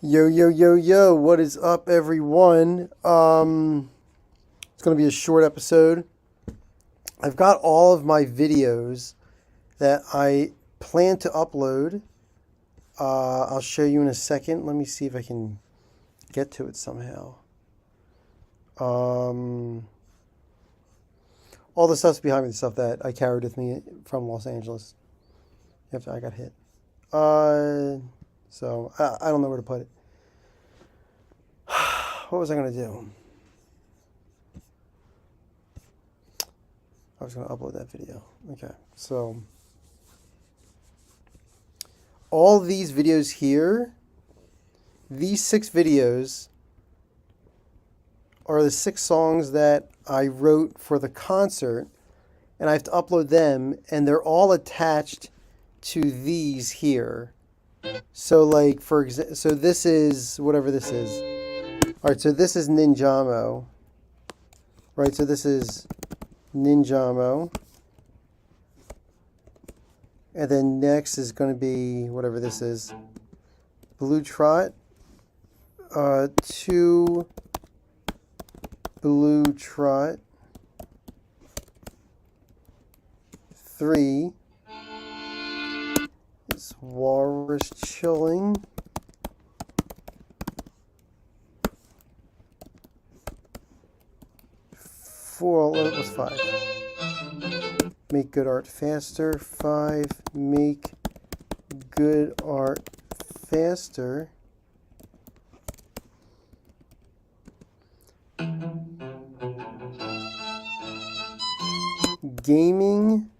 Yo, yo, yo, yo, what is up, everyone? It's going to be a short episode. I've got all of my videos that I plan to upload. I'll show you in a second. Let me see if I can get to it somehow. All the stuff's behind me, the stuff that I carried with me from Los Angeles after I got hit. So I don't know where to put it. What was I going to do? I was going to upload that video. Okay, so all these videos here, these 6 videos are the 6 songs that I wrote for the concert, and I have to upload them, and they're all attached to these here. So like, for example, so this is whatever this is. All right, so this is Ninjamo. Right, so this is Ninjamo. And then next is going to be whatever this is. Blue Trot. 2 Blue Trot. 3 is Walrus Chilling. 4, what was 5? Make good art faster. 5, make good art faster. Gaming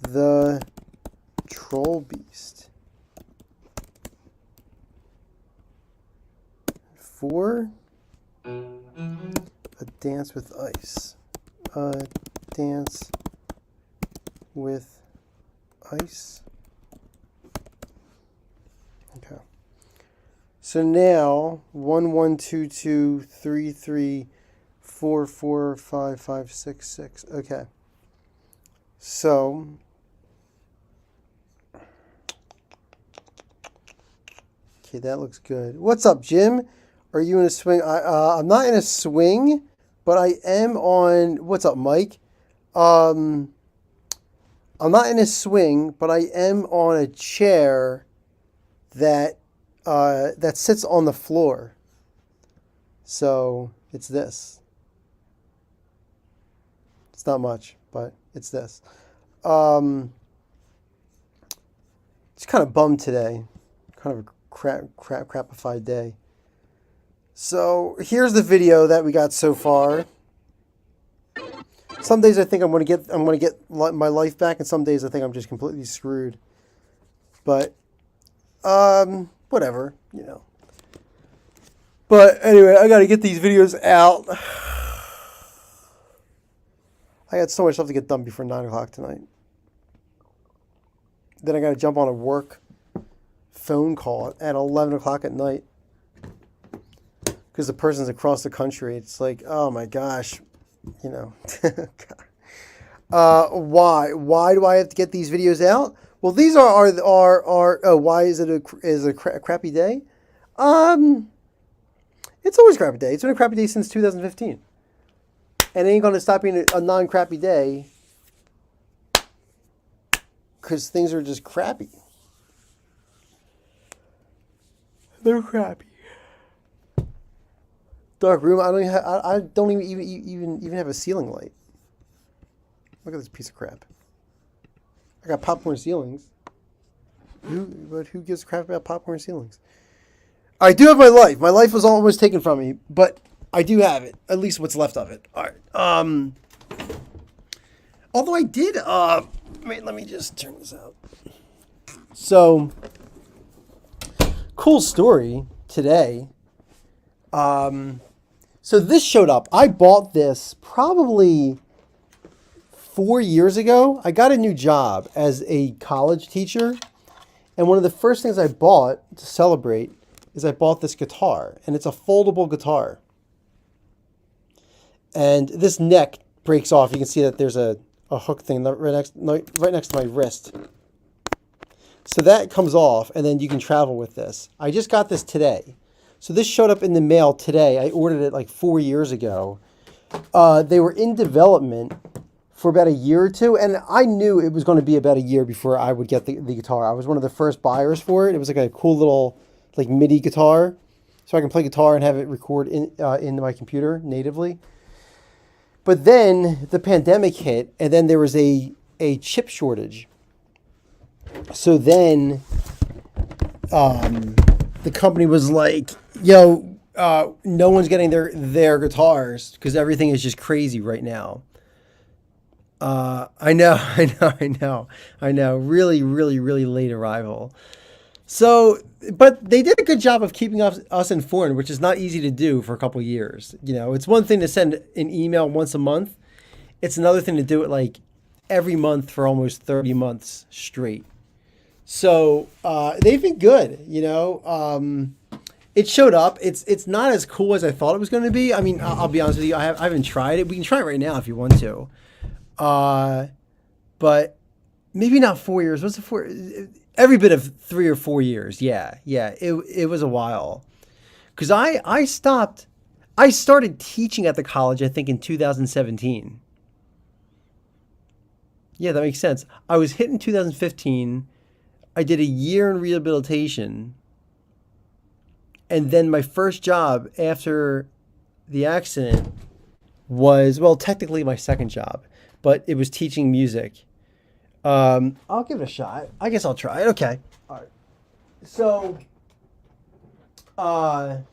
the Troll Beast. 4, a Dance with Ice. A Dance with Ice. Okay. So now 1 1 2 2 3 3 4 4 5 5 6 6. Okay. So okay, that looks good. What's up, Jim? Are you in a swing? I'm not in a swing, but I am on. What's up, Mike? I'm not in a swing, but I am on a chair that that sits on the floor. So it's this. It's not much, but it's this. It's kind of bummed today. Kind of a crapified day. So here's the video that we got so far. Some days I think I'm gonna get my life back, and some days I think I'm just completely screwed. But whatever, you know. But anyway, I gotta get these videos out. I got so much stuff to get done before 9 o'clock tonight. Then I gotta jump on a work phone call at 11 o'clock at night. Because the person's across the country. It's like, oh my gosh, you know. Why? Why do I have to get these videos out? Well, these are why is it a crappy day? It's always a crappy day. It's been a crappy day since 2015. And it ain't going to stop being a non-crappy day because things are just crappy. They're crappy. Dark room. I don't even have a ceiling light. Look at this piece of crap. I got popcorn ceilings. But who gives a crap about popcorn ceilings? I do have my life. My life was almost taken from me, but I do have it. At least what's left of it. All right. Although I did. Wait. Let me just turn this out. So, cool story today. So this showed up. I bought this probably 4 years ago. I got a new job as a college teacher. And one of the first things I bought to celebrate is I bought this guitar. And it's a foldable guitar. And this neck breaks off. You can see that there's a hook thing right next to my wrist. So that comes off, and then you can travel with this. I just got this today. So this showed up in the mail today. I ordered it like 4 years ago. They were in development for about a year or two, and I knew it was going to be about a year before I would get the guitar. I was one of the first buyers for it. It was like a cool little like MIDI guitar, so I can play guitar and have it record into my computer natively. But then the pandemic hit, and then there was a chip shortage. So then the company was like, yo, no one's getting their guitars because everything is just crazy right now. I know. Really, really, really late arrival. So, but they did a good job of keeping us informed, which is not easy to do for a couple of years. You know, it's one thing to send an email once a month. It's another thing to do it like every month for almost 30 months straight. So they've been good, you know. It showed up. It's not as cool as I thought it was going to be. I mean, I'll be honest with you. I haven't tried it. We can try it right now if you want to. But maybe not 4 years. What's the 4? Every bit of 3 or 4 years. Yeah. It was a while. Because I started teaching at the college, I think, in 2017. Yeah, that makes sense. I was hit in 2015. I did a year in rehabilitation. And then my first job after the accident was, well, technically my second job, but it was teaching music. I'll give it a shot. I guess I'll try it. Okay. All right. So, all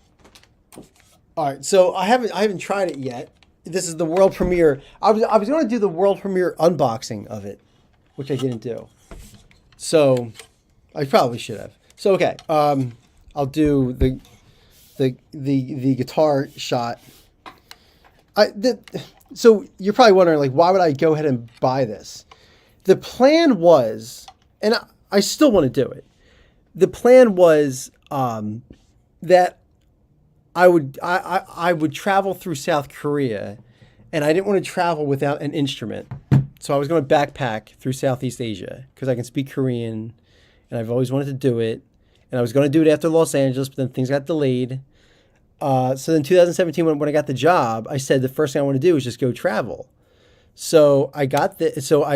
right. So I haven't tried it yet. This is the world premiere. I was going to do the world premiere unboxing of it, which I didn't do. So I probably should have. So okay. I'll do the guitar shot. So you're probably wondering, like, why would I go ahead and buy this? The plan was, and I still want to do it. The plan was that I would travel through South Korea, and I didn't want to travel without an instrument. So I was going to backpack through Southeast Asia because I can speak Korean, and I've always wanted to do it. And I was going to do it after Los Angeles, but then things got delayed. So then 2017, when I got the job, I said the first thing I want to do is just go travel. So I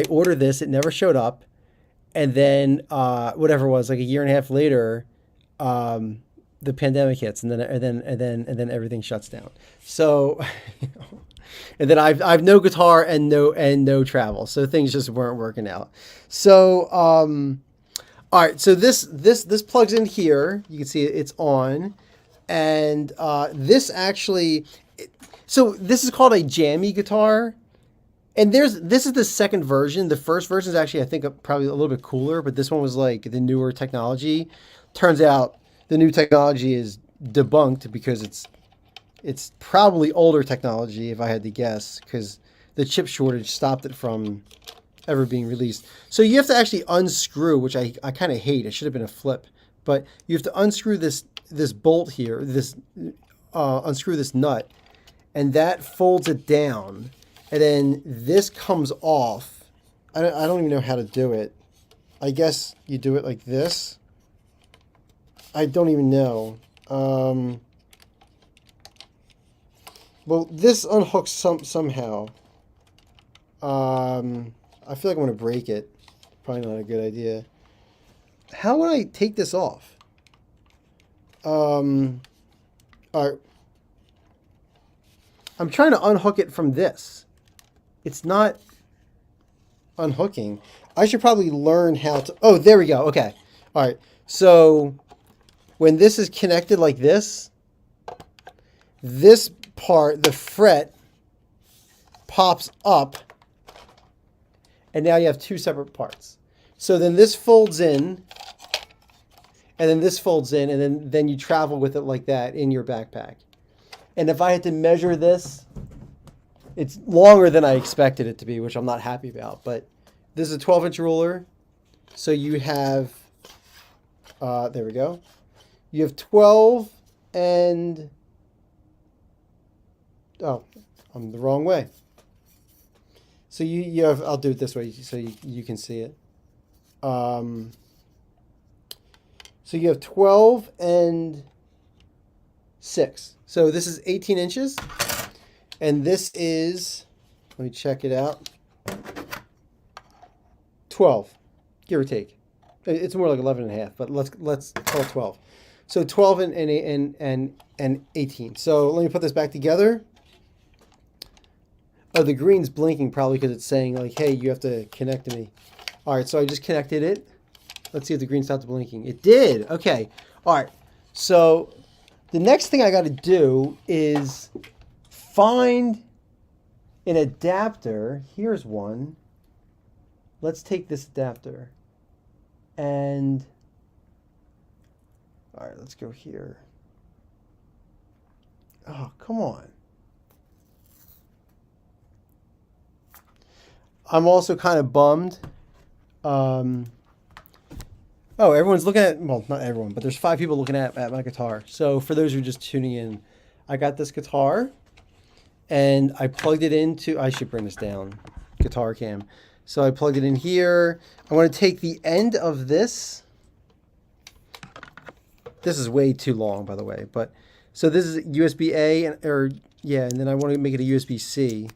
ordered this. It never showed up. And then whatever it was, like a year and a half later, the pandemic hits, and then everything shuts down. So, and then I've no guitar and no travel. So things just weren't working out. So all right, so this plugs in here. You can see it's on, and this actually, so this is called a jammy guitar, and this is the second version. The first version is actually, I think, probably a little bit cooler, but this one was like the newer technology. Turns out the new technology is debunked because it's probably older technology, if I had to guess, because the chip shortage stopped it from ever being released. So you have to actually unscrew, which I kind of hate. It should have been a flip, but you have to unscrew this bolt here, unscrew this nut, and that folds it down, and then this comes off. I don't even know how to do it. I guess you do it like this. I don't even know. Well, this unhooks somehow. I feel like I'm going to break it. Probably not a good idea. How would I take this off? All right. I'm trying to unhook it from this. It's not unhooking. I should probably learn how to... Oh, there we go. Okay. All right. So when this is connected like this part, the fret, pops up. And now you have two separate parts. So then this folds in, and then this folds in, and then you travel with it like that in your backpack. And if I had to measure this, it's longer than I expected it to be, which I'm not happy about. But this is a 12-inch ruler. So you have, there we go. You have 12 and, oh, I'm the wrong way. So you have, I'll do it this way so you can see it. So you have 12 and 6. So this is 18 inches. And this is, let me check it out, 12, give or take. It's more like 11 and a half, but let's call it 12. So 12 and 18. So let me put this back together. Oh, the green's blinking probably because it's saying like, hey, you have to connect to me. All right, so I just connected it. Let's see if the green stopped blinking. It did. Okay. All right. So the next thing I got to do is find an adapter. Here's one. Let's take this adapter. And all right, let's go here. Oh, come on. I'm also kind of bummed. Oh, everyone's looking at, well, not everyone, but there's 5 people looking at my guitar. So for those who are just tuning in, I got this guitar and I plugged it into, I should bring this down, guitar cam. So I plugged it in here. I want to take the end of this. This is way too long, by the way, but so this is USB-A, and then I want to make it a USB-C.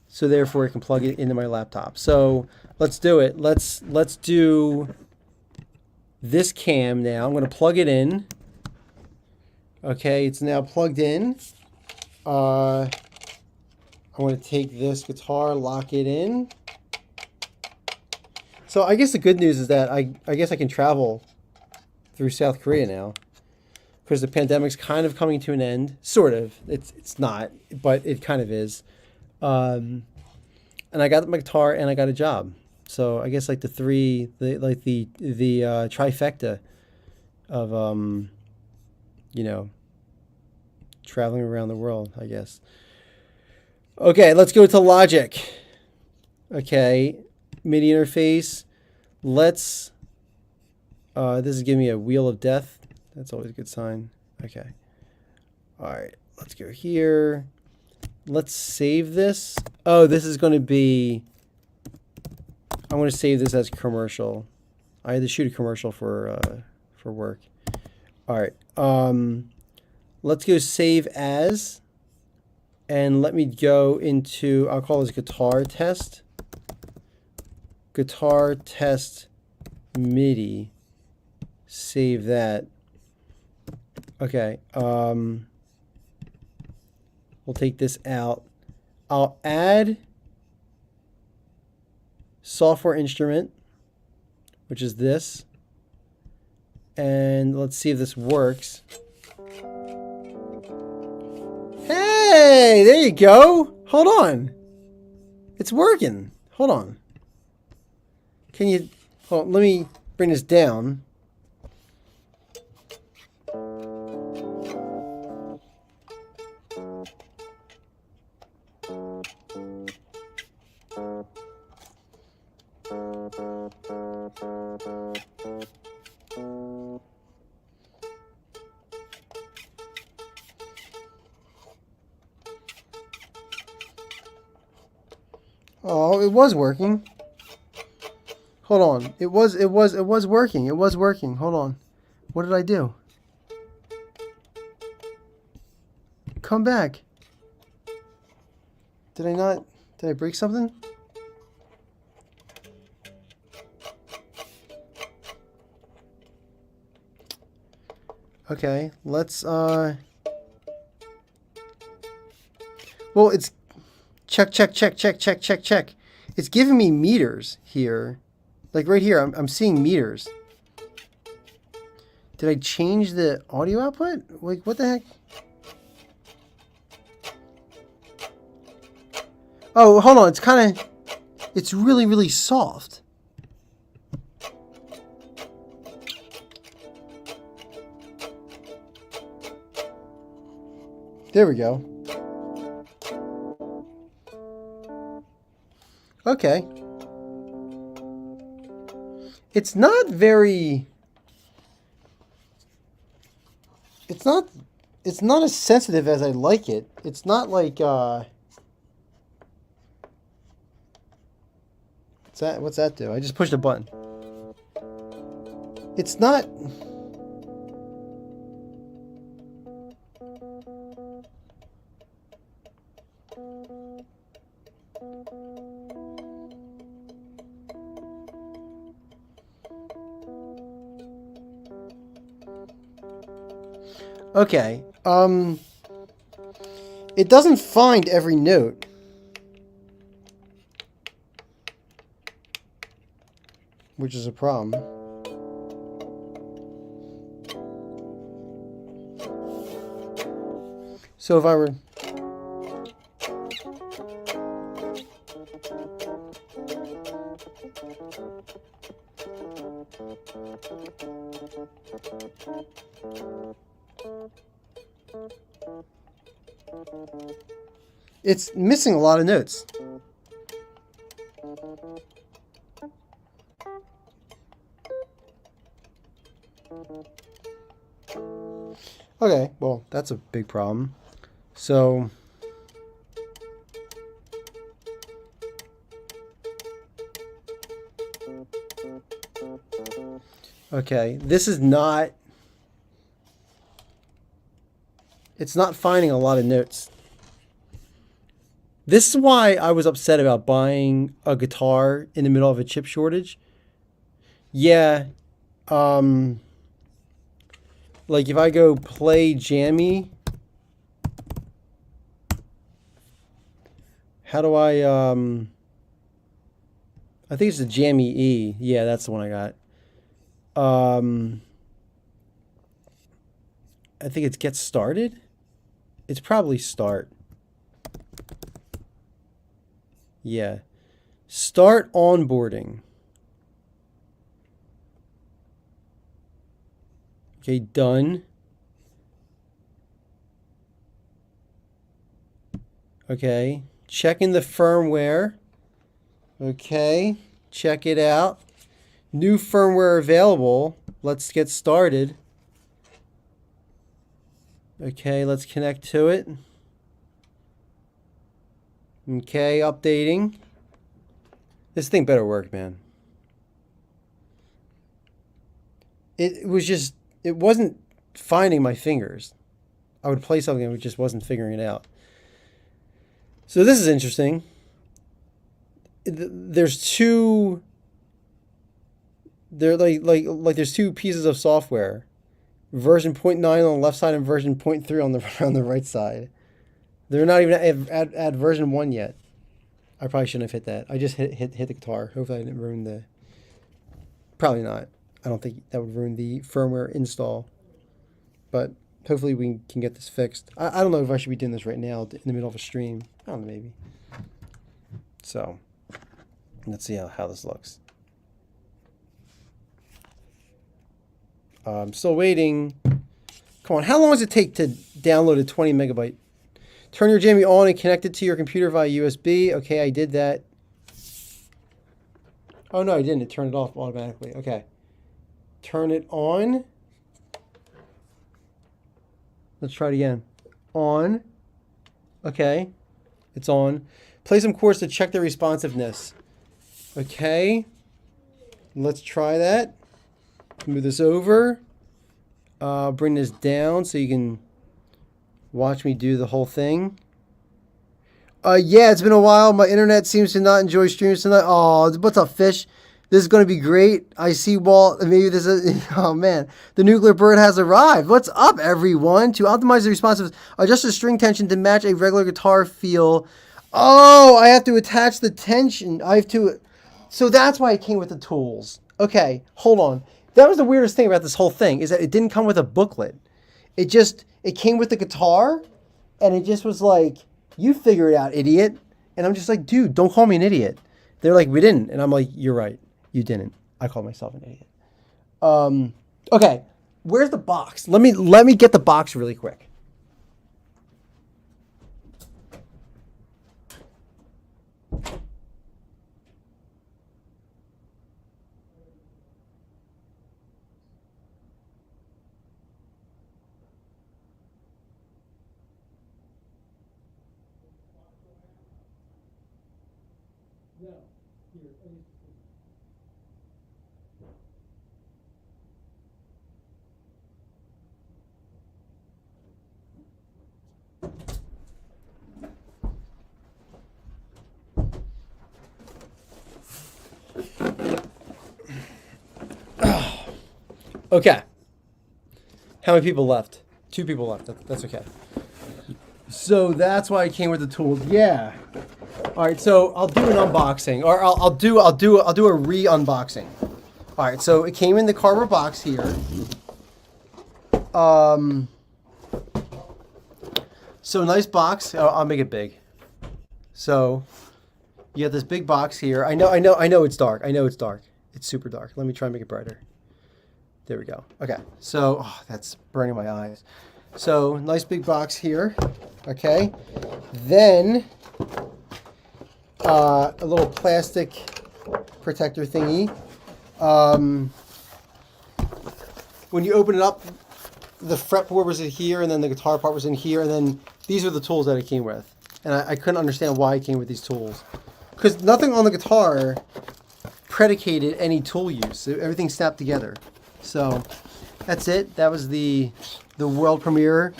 So therefore I can plug it into my laptop. So let's do it. Let's do this cam now. I'm going to plug it in. Okay, it's now plugged in. I want to take this guitar, lock it in. So I guess the good news is that I guess I can travel through South Korea now because the pandemic's kind of coming to an end. Sort of. It's not, but it kind of is. And I got my guitar and I got a job. So I guess like the trifecta of traveling around the world, I guess. Okay, let's go to Logic. Okay, MIDI interface. Let's this is giving me a wheel of death. That's always a good sign. Okay. All right, let's go here. Let's save this. Oh, this is going to be, I want to save this as commercial. I had to shoot a commercial for work. All right. Let's go save as, and let me go into, I'll call this guitar test. Guitar test MIDI. Save that. Okay. We'll take this out. I'll add software instrument, which is this. And let's see if this works. Hey, there you go. Hold on. It's working. Hold on. Can you, hold on, let me bring this down. Oh, it was working. Hold on. It was working. It was working. Hold on. What did I do? Come back. Did I break something? Okay, let's well, it's check. It's giving me meters here. Like right here, I'm seeing meters. Did I change the audio output? Like, what the heck? Oh, hold on. It's really, really soft. There we go. Okay. It's not very... It's not as sensitive as I like it. It's not like, what's that do? I just pushed a button. It's not. Okay. It doesn't find every note. Which is a problem. So if I were... It's missing a lot of notes. Okay, well, that's a big problem. So... Okay, this is not... It's not finding a lot of notes. This is why I was upset about buying a guitar in the middle of a chip shortage. Yeah, like if I go play jammy, how do I think it's the jammy E. Yeah, that's the one I got. I think it's get started. It's probably start. Yeah. Start onboarding. Okay, done. Okay, checking the firmware. Okay, check it out. New firmware available. Let's get started. Okay, let's connect to it. Okay, updating. This thing better work, man. It was just, it wasn't finding my fingers. I would play something and it just wasn't figuring it out. So this is interesting. There's two. They're like there's two pieces of software, version 0.9 on the left side and version 0.3 on the right side. They're not even at version 1 yet. I probably shouldn't have hit that. I just hit the guitar. Hopefully I didn't ruin the. Probably not. I don't think that would ruin the firmware install. But hopefully we can get this fixed. I don't know if I should be doing this right now in the middle of a stream. I don't know, maybe. So let's see how this looks. I'm still waiting. Come on, how long does it take to download a 20 megabyte? Turn your jammy on and connect it to your computer via USB. Okay, I did that. Oh, no, I didn't. It turned it off automatically. Okay. Turn it on. Let's try it again. On. Okay. It's on. Play some chords to check the responsiveness. Okay. Let's try that. Move this over. Bring this down so you can watch me do the whole thing. Yeah, it's been a while. My internet seems to not enjoy streams tonight. Oh, what's up, fish? This is going to be great. I see Walt. Maybe this is... Oh, man. The nuclear bird has arrived. What's up, everyone? To optimize the responsiveness, adjust the string tension to match a regular guitar feel. Oh, I have to attach the tension. I have to... So that's why it came with the tools. Okay, hold on. That was the weirdest thing about this whole thing, is that it didn't come with a booklet. It came with the guitar, and it just was like, you figure it out, idiot. And I'm just like, dude, don't call me an idiot. They're like, we didn't. And I'm like, you're right. You didn't. I called myself an idiot. Okay, where's the box? Let me get the box really quick. No. Here, Okay. How many people left? 2 people left. That's okay. So that's why I came with the tools. Yeah. All right. So I'll do an unboxing, or I'll do a re-unboxing. All right. So it came in the cardboard box here. So nice box. I'll make it big. So you have this big box here. I know it's dark. I know it's dark. It's super dark. Let me try and make it brighter. There we go. Okay. So that's burning my eyes. So nice big box here. Okay. Then a little plastic protector thingy. When you open it up, the fretboard was in here, and then the guitar part was in here, and then these are the tools that it came with. And I couldn't understand why it came with these tools. Because nothing on the guitar predicated any tool use. Everything snapped together. So that's it. That was the world premiere.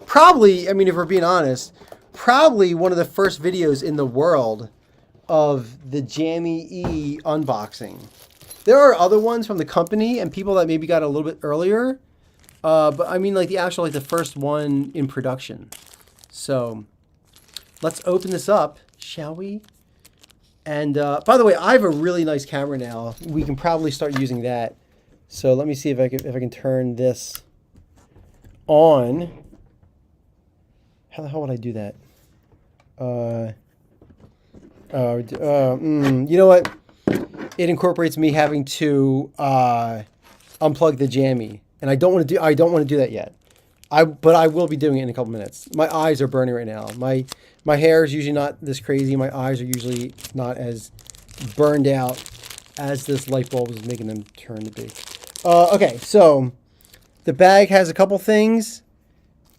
Probably, I mean, if we're being honest, probably one of the first videos in the world of the Jammy E unboxing. There are other ones from the company and people that maybe got a little bit earlier. But I mean, like the actual, like the first one in production. So let's open this up, shall we? And by the way, I have a really nice camera now. We can probably start using that. So let me see if I can turn this on. How the hell would I do that? You know what? It incorporates me having to unplug the jammy, and I don't want to do that yet. But I will be doing it in a couple minutes. My eyes are burning right now. My hair is usually not this crazy. My eyes are usually not as burned out as this light bulb is making them turn to be. Okay, so the bag has a couple things.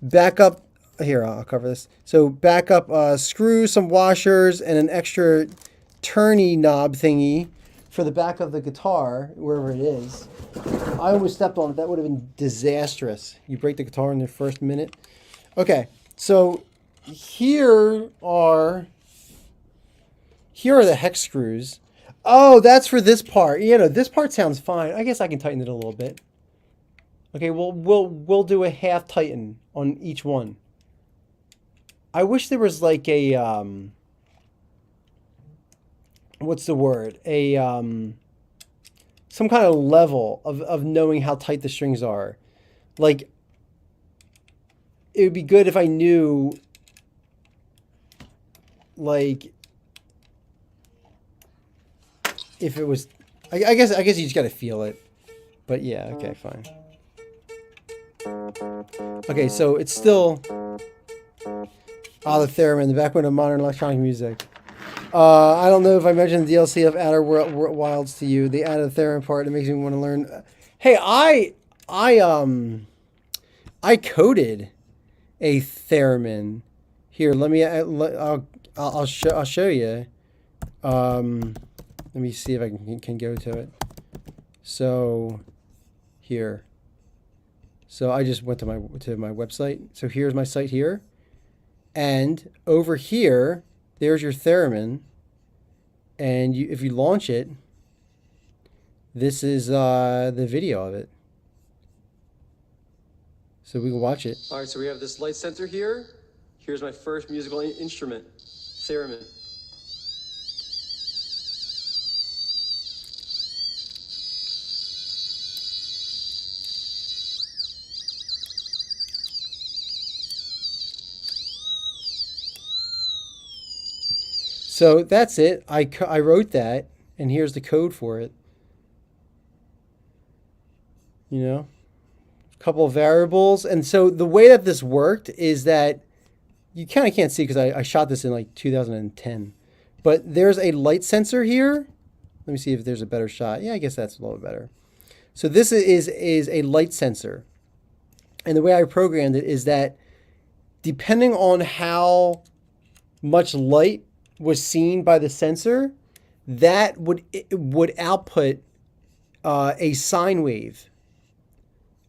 Backup. Here, I'll cover this. So backup screws, some washers, and an extra turny knob thingy for the back of the guitar, wherever it is. I almost stepped on it. That would have been disastrous. You break the guitar in the first minute. Okay, so here are the hex screws. Oh, that's for this part. You know, this part sounds fine. I guess I can tighten it a little bit. Okay, we'll do a half tighten on each one. I wish there was like a what's the word? Some kind of level of knowing how tight the strings are. Like, it would be good if I knew, like, if it was, I guess you just got to feel it. But yeah, okay, fine. Okay, so it's still the theremin, the backbone of modern electronic music. I don't know if I mentioned the DLC of Outer Wilds to you. They added a theremin part that makes me want to learn. Hey, I coded a theremin. Here, let me. I'll show you. Let me see if I can go to it. So, here. So I just went to my website. So here's my site here, and over here, there's your theremin. And if you launch it, this is the video of it. So we can watch it. All right, so we have this light sensor here. Here's my first musical instrument, theremin. So that's it. I wrote that, and here's the code for it. You know, a couple of variables. And so the way that this worked is that you kind of can't see because I shot this in like 2010. But there's a light sensor here. Let me see if there's a better shot. Yeah, I guess that's a little better. So this is a light sensor. And the way I programmed it is that depending on how much light was seen by the sensor, that would output a sine wave.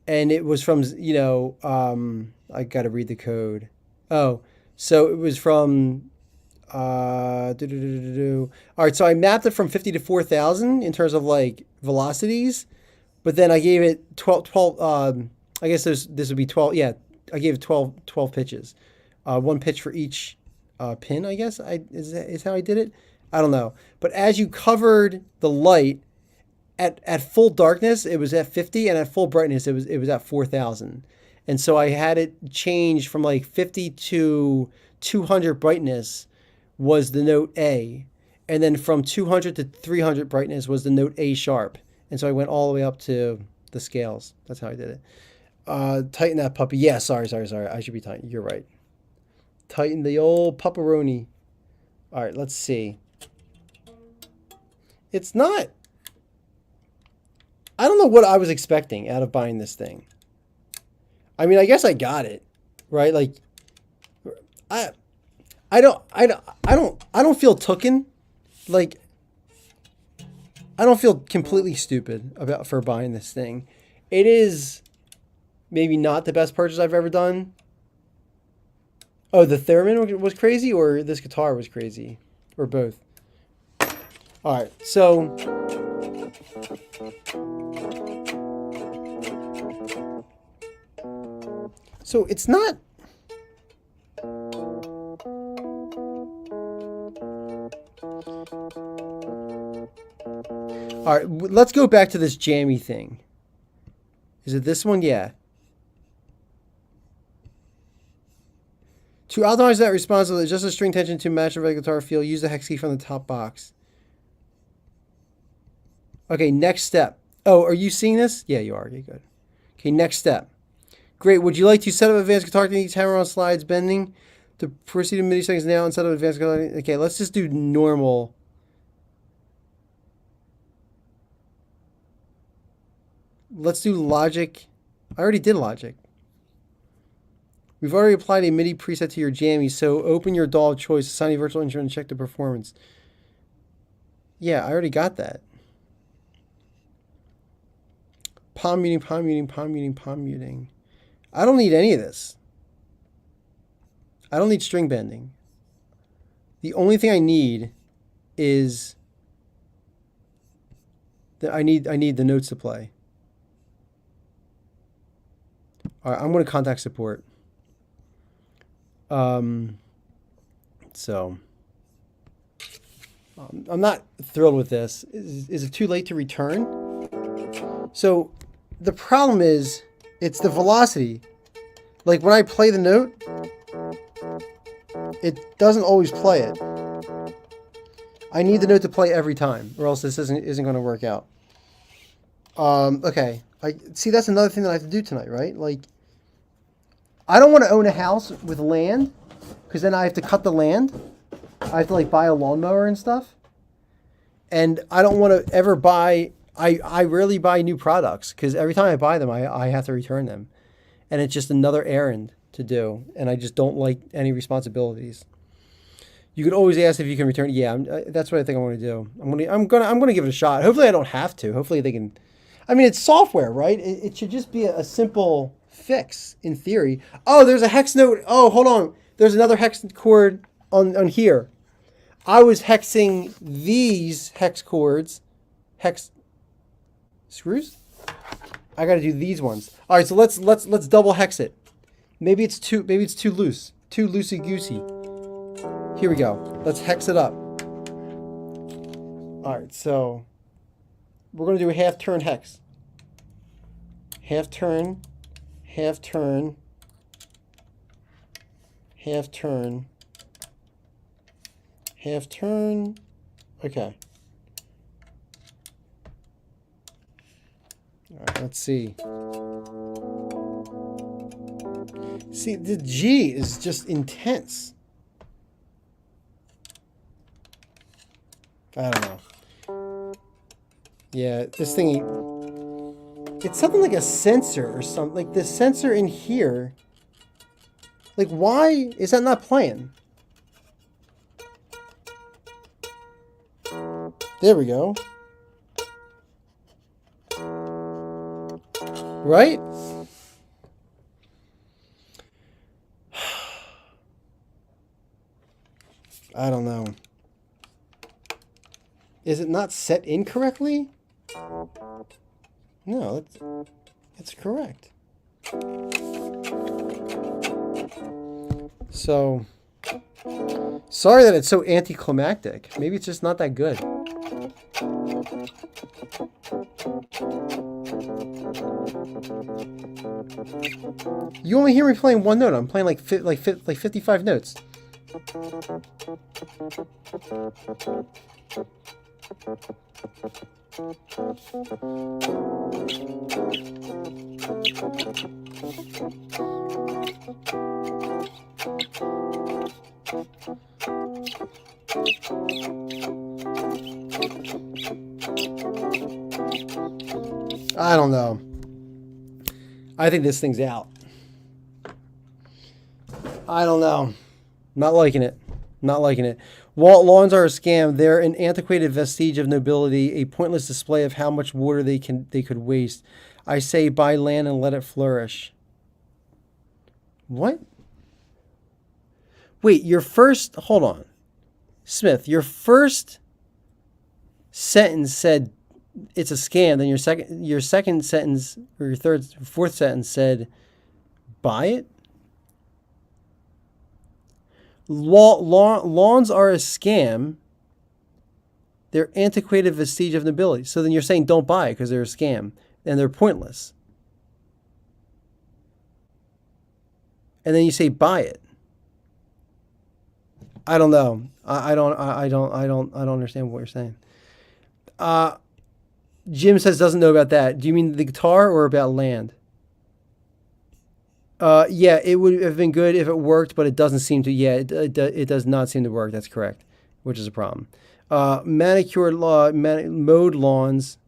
And it was from, you know, I got to read the code. Oh, so it was from, all right, so I mapped it from 50 to 4,000 in terms of like velocities, But then I gave it 12 I guess this would be 12. Yeah, I gave it 12 pitches. One pitch for each pin, I guess. Is how I did it. I don't know. But as you covered the light at full darkness, it was at 50, and at full brightness, it was at 4,000. And so I had it change from like 50 to 200 brightness was the note A, and then from 200 to 300 brightness was the note A sharp. And so I went all the way up to the scales. That's how I did it. Tighten that puppy. Yeah, sorry. I should be tighten. You're right. Tighten the old pupperoni. All right, let's see. It's not. I don't know what I was expecting out of buying this thing. I mean, I guess I got it, right? Like, I don't feel tooken. Like, I don't feel completely stupid for buying this thing. It is maybe not the best purchase I've ever done. Oh, the theremin was crazy, or this guitar was crazy, or both. All right, so it's not. All right, let's go back to this jammy thing. Is it this one? Yeah. To optimize that response, adjust the string tension to match the regular guitar feel. Use the hex key from the top box. Okay, next step. Oh, are you seeing this? Yeah, you are. Okay, good. Okay, next step. Great. Would you like to set up advanced guitar techniques, hammer on slides, bending, to proceed in MIDI settings now and set up advanced guitar? Okay, let's just do normal. Let's do Logic. I already did Logic. We've already applied a MIDI preset to your jammy, so open your DAW of choice, assign a virtual instrument, and check the performance. Yeah, I already got that. Palm muting, palm muting, palm muting, palm muting. I don't need any of this. I don't need string bending. The only thing I need is that I need the notes to play. All right, I'm going to contact support. I'm not thrilled with this. Is it too late to return? So the problem is it's the velocity. Like when I play the note, it doesn't always play it. I need the note to play every time, or else this isn't going to work out. Okay. I see. That's another thing that I have to do tonight, right? Like, I don't want to own a house with land, because then I have to cut the land. I have to like buy a lawnmower and stuff. And I don't want to ever buy. I rarely buy new products, because every time I buy them, I have to return them, and it's just another errand to do, and I just don't like any responsibilities. You could always ask if you can return. Yeah, that's what I think I want to do. I'm gonna give it a shot. Hopefully I don't have to. Hopefully they can. I mean, it's software, right? It should just be a simple fix in theory. Oh, there's a hex note. Oh, hold on. There's another hex chord on here. I was hexing these hex chords. Hex screws? I got to do these ones. All right, so let's double hex it. Maybe it's too loose. Too loosey goosey. Here we go. Let's hex it up. All right, so we're going to do a half turn hex. Half turn, half turn, half turn, half turn. Okay. All right, let's see. See, the G is just intense. I don't know. Yeah, this thing, it's something like a sensor or something. Like the sensor in here. Like, why is that not playing? There we go. Right? I don't know. Is it not set incorrectly? No, it's correct. So, sorry that it's so anticlimactic. Maybe it's just not that good. You only hear me playing one note. I'm playing like 55 notes. I don't know. I think this thing's out. I don't know. Not liking it. Not liking it. Walt, lawns are a scam. They're an antiquated vestige of nobility, a pointless display of how much water they could waste. I say buy land and let it flourish. What? Wait, hold on. Smith, your first sentence said it's a scam, then your second sentence or your fourth sentence said buy it? Lawns are a scam. They're antiquated vestige of nobility. So then you're saying don't buy it because they're a scam and they're pointless. And then you say buy it. I don't know. I don't understand what you're saying. Jim says doesn't know about that. Do you mean the guitar or about land? Yeah, it would have been good if it worked, but it doesn't seem to. Yeah, it does not seem to work. That's correct, which is a problem. Mowed lawns.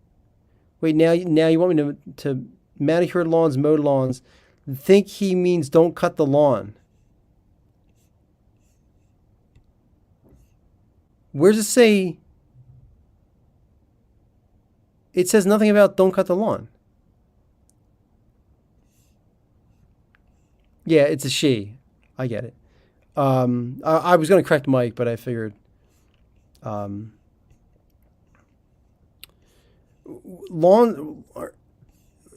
Wait, now you want me to manicured lawns, mowed lawns. Think he means don't cut the lawn. Where does it say? It says nothing about don't cut the lawn. Yeah, it's a she. I get it. I was going to correct Mike, but I figured. Lawn.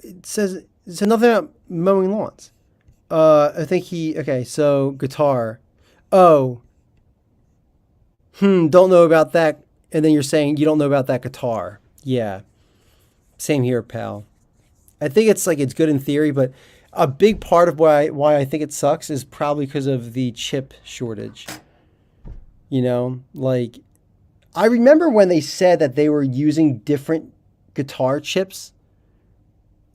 It says nothing about mowing lawns. I think okay, so guitar. Oh. Don't know about that. And then you're saying you don't know about that guitar. Yeah. Same here, pal. I think it's good in theory, but a big part of why I think it sucks is probably because of the chip shortage. You know, I remember when they said that they were using different guitar chips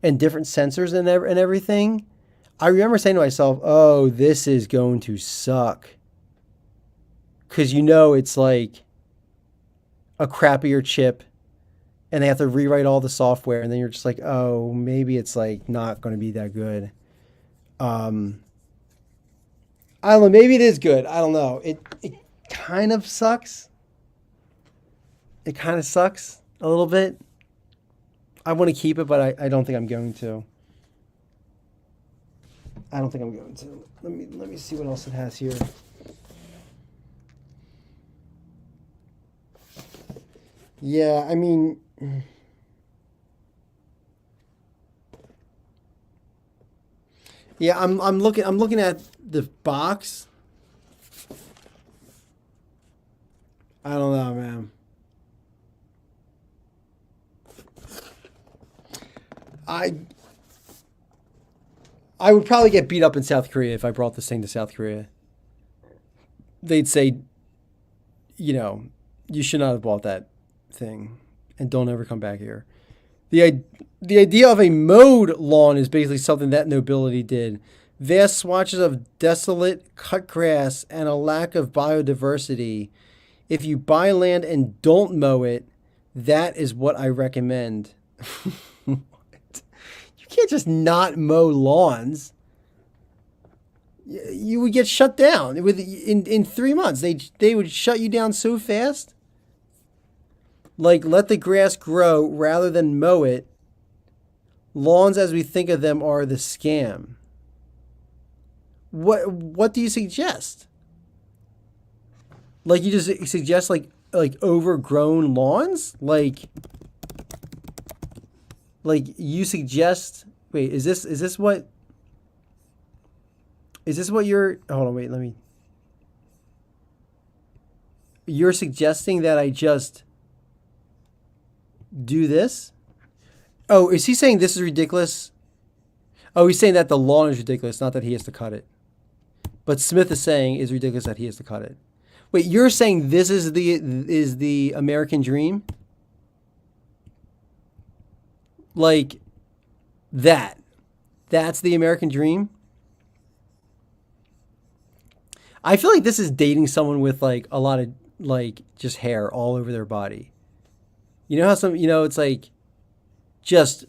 and different sensors and everything. I remember saying to myself, oh, this is going to suck. Because it's like a crappier chip and they have to rewrite all the software. And then you're just like, oh, maybe it's not going to be that good. I don't know. Maybe it is good. I don't know. It kind of sucks. It kind of sucks a little bit. I want to keep it, but I don't think I'm going to. I don't think I'm going to. Let me see what else it has here. Yeah, I mean, yeah, I'm looking at the box. I don't know, man. I would probably get beat up in South Korea if I brought this thing to South Korea. They'd say, you should not have bought that thing and don't ever come back here. The idea of a mowed lawn is basically something that nobility did. Vast swatches of desolate cut grass and a lack of biodiversity. If you buy land and don't mow it, that is what I recommend. What? You can't just not mow lawns. You would get shut down in 3 months. They would shut you down so fast. Let the grass grow rather than mow it. Lawns as we think of them are the scam. What do you suggest? You just suggest overgrown lawns? Like you suggest. Wait, is this what you're? Hold on, wait. Let me. You're suggesting that I just do this? Oh, is he saying this is ridiculous? Oh, he's saying that the lawn is ridiculous, not that he has to cut it. But Smith is saying it's ridiculous that he has to cut it. Wait, you're saying this is the American dream? Like that. That's the American dream? I feel like this is dating someone with like a lot of like just hair all over their body. You know how it's like just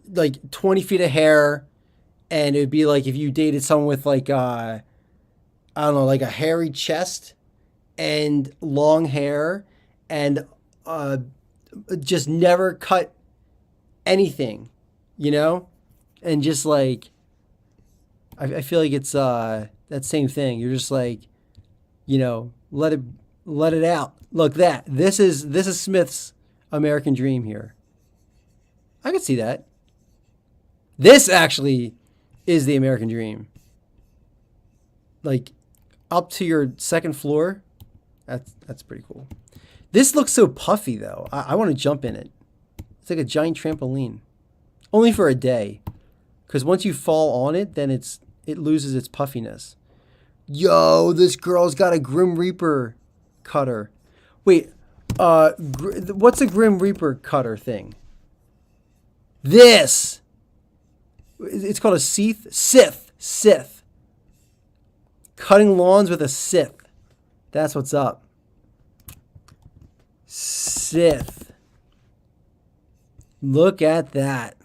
like 20 feet of hair, and it would be like if you dated someone with like I don't know, like a hairy chest and long hair and just never cut anything, and just like I feel like it's that same thing. You're just like, let it out. Look, this is Smith's American dream here. I could see that. This actually is the American dream. Like up to your second floor. That's pretty cool. This looks so puffy though. I want to jump in it. It's like a giant trampoline. Only for a day. Because once you fall on it, then it loses its puffiness. Yo, this girl's got a Grim Reaper cutter. Wait, what's a Grim Reaper cutter thing? This! It's called a Scythe. Cutting lawns with a scythe. That's what's up. Scythe. Look at that.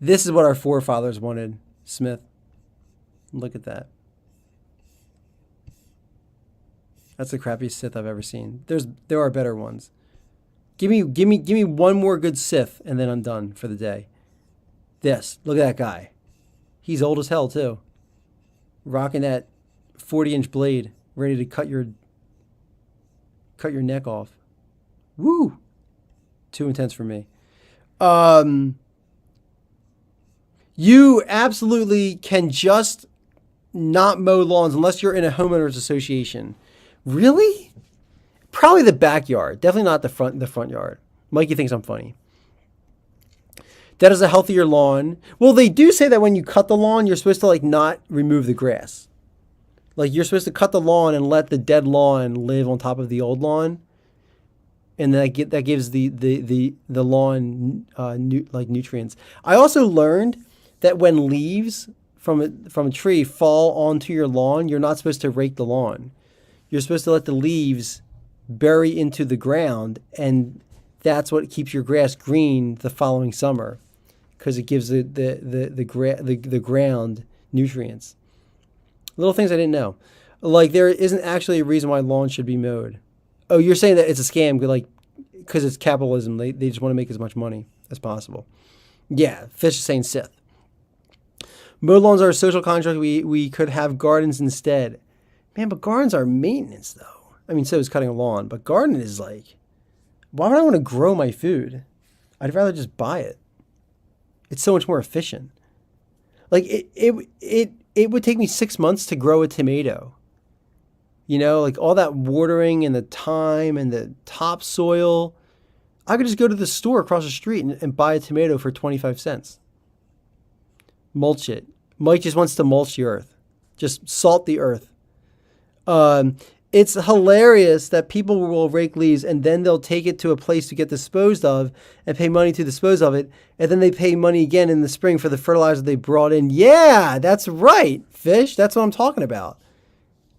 This is what our forefathers wanted, Smith. Look at that. That's the crappiest scythe I've ever seen. There are better ones. Give me one more good scythe, and then I'm done for the day. This. Look at that guy. He's old as hell too. Rocking that 40-inch blade, ready to cut your neck off. Woo! Too intense for me. You absolutely can just not mow lawns unless you're in a homeowners association. Really? Probably the backyard. Definitely not the front yard. Mikey thinks I'm funny. That is a healthier lawn. Well, they do say that when you cut the lawn, you're supposed to like not remove the grass. Like you're supposed to cut the lawn and let the dead lawn live on top of the old lawn, and that gives the lawn nutrients. I also learned that when leaves from a tree fall onto your lawn, you're not supposed to rake the lawn. You're supposed to let the leaves bury into the ground, and that's what keeps your grass green the following summer, because it gives the ground nutrients. Little things I didn't know. Like there isn't actually a reason why lawns should be mowed. Oh, you're saying that it's a scam, like because it's capitalism. They just want to make as much money as possible. Yeah, Fish is saying Sith. Mowed lawns are a social contract. We could have gardens instead. Man, but gardens are maintenance though. I mean, so is cutting a lawn, but garden is like, why would I want to grow my food? I'd rather just buy it. It's so much more efficient. Like it would take me 6 months to grow a tomato. Like all that watering and the time and the topsoil. I could just go to the store across the street and buy a tomato for 25 cents. Mulch it. Mike just wants to mulch the earth. Just salt the earth. It's hilarious that people will rake leaves and then they'll take it to a place to get disposed of and pay money to dispose of it. And then they pay money again in the spring for the fertilizer they brought in. Yeah, that's right, Fish. That's what I'm talking about.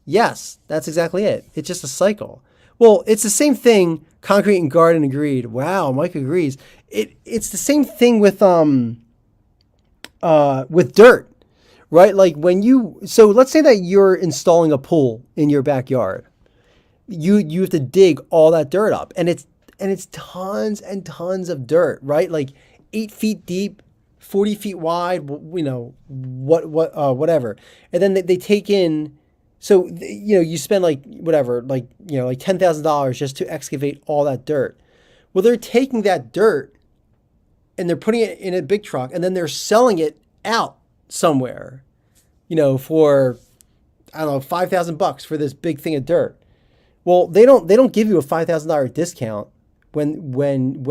Yes, that's exactly it. It's just a cycle. Well, it's the same thing. Concrete and garden agreed. Wow, Mike agrees. It's the same thing with dirt. Right? Like so let's say that you're installing a pool in your backyard. You have to dig all that dirt up, and it's tons and tons of dirt, right? Like 8 feet deep, 40 feet wide, whatever. And then they take in, so you spend like whatever, like $10,000 just to excavate all that dirt. Well, they're taking that dirt and they're putting it in a big truck and then they're selling it out somewhere, for, I don't know, $5,000 for this big thing of dirt. Well, they don't give you a $5,000 discount when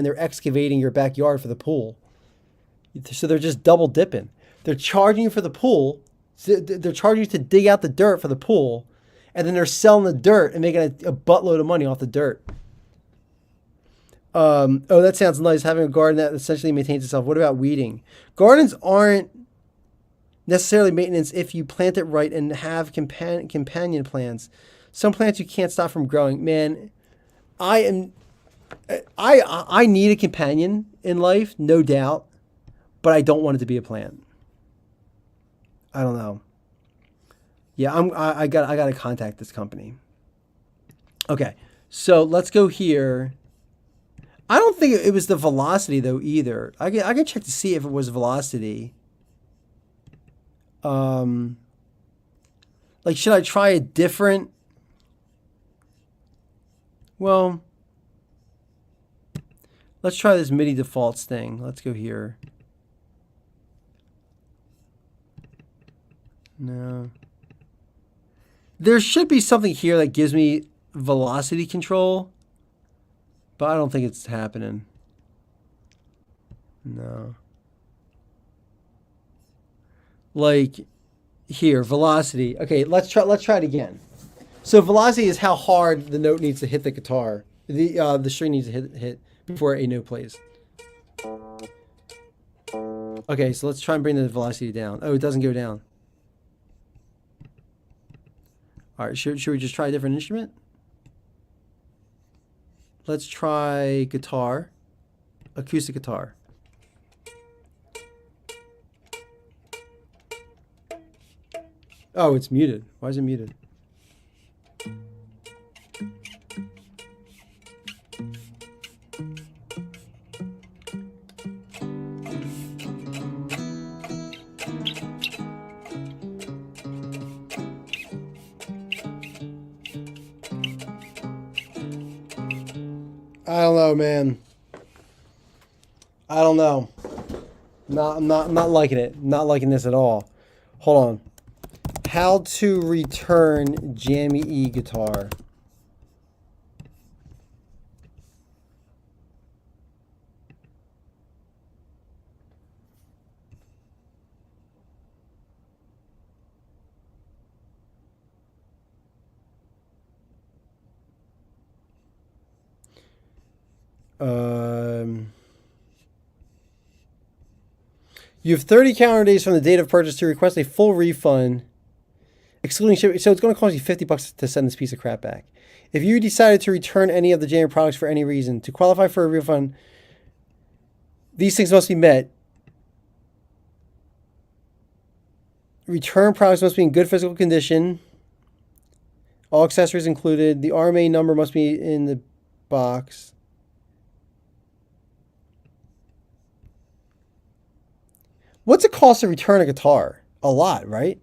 they're excavating your backyard for the pool. So they're just double dipping. They're charging you for the pool. They're charging you to dig out the dirt for the pool, and then they're selling the dirt and making a buttload of money off the dirt. That sounds nice. Having a garden that essentially maintains itself. What about weeding? Gardens aren't necessarily maintenance if you plant it right and have companion plants. Some plants you can't stop from growing. Man, I need a companion in life, no doubt, but I don't want it to be a plant. I don't know. Yeah, I got to contact this company. Okay, so let's go here. I don't think it was the velocity though either. I can check to see if it was velocity. Like, should I try a different? Well, let's try this MIDI defaults thing. Let's go here. No. There should be something here that gives me velocity control, but I don't think it's happening. No. Like here, velocity. Okay, let's try it again. So velocity is how hard the note needs to hit the guitar. The string needs to hit before a note plays. Okay, so let's try and bring the velocity down. Oh, it doesn't go down. All right, should we just try a different instrument? Let's try guitar, acoustic guitar. Oh, it's muted. Why is it muted? I don't know, man. I don't know. I'm not liking it. Not liking this at all. Hold on. How to return Jammy E guitar. You have 30 calendar days from the date of purchase to request a full refund, excluding shipping. So it's going to cost you $50 to send this piece of crap back. If you decided to return any of the Jammy products for any reason, to qualify for a refund, these things must be met. Return products must be in good physical condition. All accessories included. The RMA number must be in the box. What's it cost to return a guitar? A lot, right?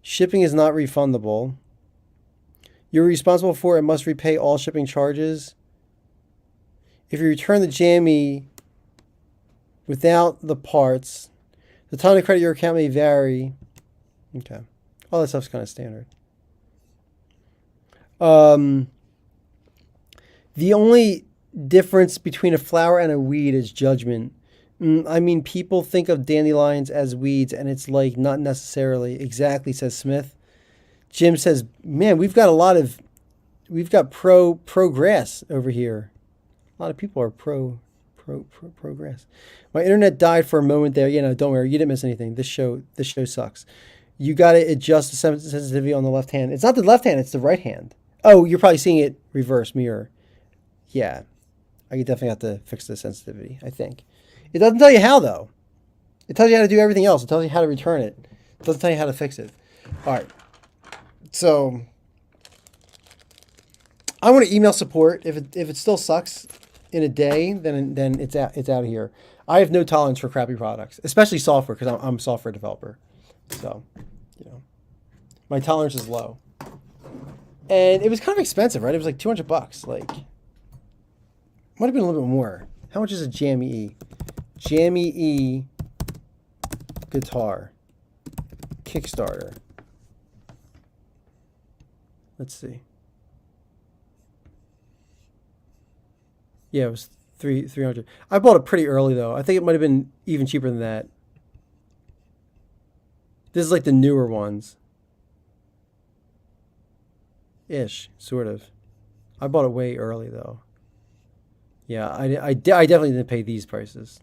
Shipping is not refundable. You're responsible for it and must repay all shipping charges. If you return the Jammy without the parts, the time to credit your account may vary. Okay. All that stuff's kind of standard. The only difference between a flower and a weed is judgment. I mean, people think of dandelions as weeds, and it's like not necessarily. Exactly, says Smith. Jim says, man, we've got pro grass over here. A lot of people are pro grass. My internet died for a moment there. Don't worry, you didn't miss anything. This show sucks. You got to adjust the sensitivity on the left hand. It's not the left hand, it's the right hand. Oh, you're probably seeing it reverse mirror. Yeah. I definitely have to fix the sensitivity, I think. It doesn't tell you how, though. It tells you how to do everything else. It tells you how to return it. It doesn't tell you how to fix it. All right. So I want to email support. If it still sucks in a day, then it's out of here. I have no tolerance for crappy products, especially software, because I'm a software developer. So, my tolerance is low. And it was kind of expensive, right? It was like $200. Like, might have been a little bit more. How much is a Jammy E? Jammy E guitar. Kickstarter. Let's see. Yeah, it was 300. I bought it pretty early though. I think it might have been even cheaper than that. This is like the newer ones. Ish, sort of. I bought it way early though. Yeah, I definitely didn't pay these prices.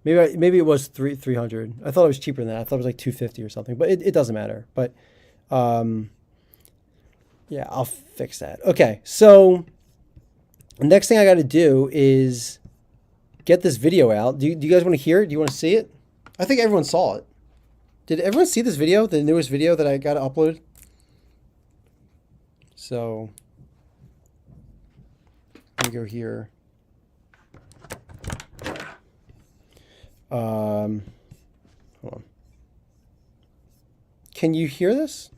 Maybe it was 300. I thought it was cheaper than that. I thought it was like 250 or something, but it doesn't matter. But um, yeah, I'll fix that. Okay, so the next thing I got to do is get this video out. Do you guys want to hear it? Do you want to see it? I think everyone saw it. Did everyone see this video, the newest video that I got to upload? So let me go here. Hold on. Can you hear this?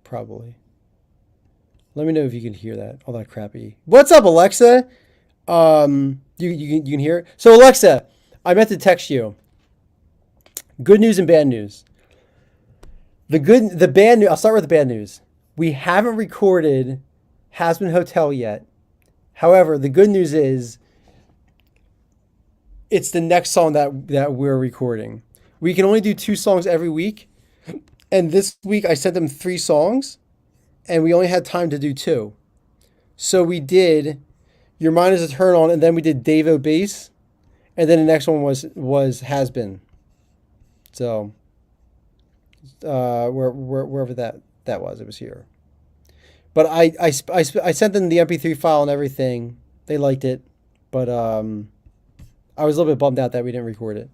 Probably. Let me know if you can hear that. All that crappy. What's up, Alexa? You can hear it. So Alexa, I meant to text you. Good news and bad news. The bad news. I'll start with the bad news. We haven't recorded Hasbin Hotel yet. However, the good news is it's the next song that we're recording. We can only do 2 songs every week, and this week I sent them 3 songs, and we only had time to do 2. So we did Your Mind Is a Turn On, and then we did Dave O Bass, and then the next one was Has Been. So wherever that was, it was here. But I sent them the MP3 file and everything. They liked it, but I was a little bit bummed out that we didn't record it.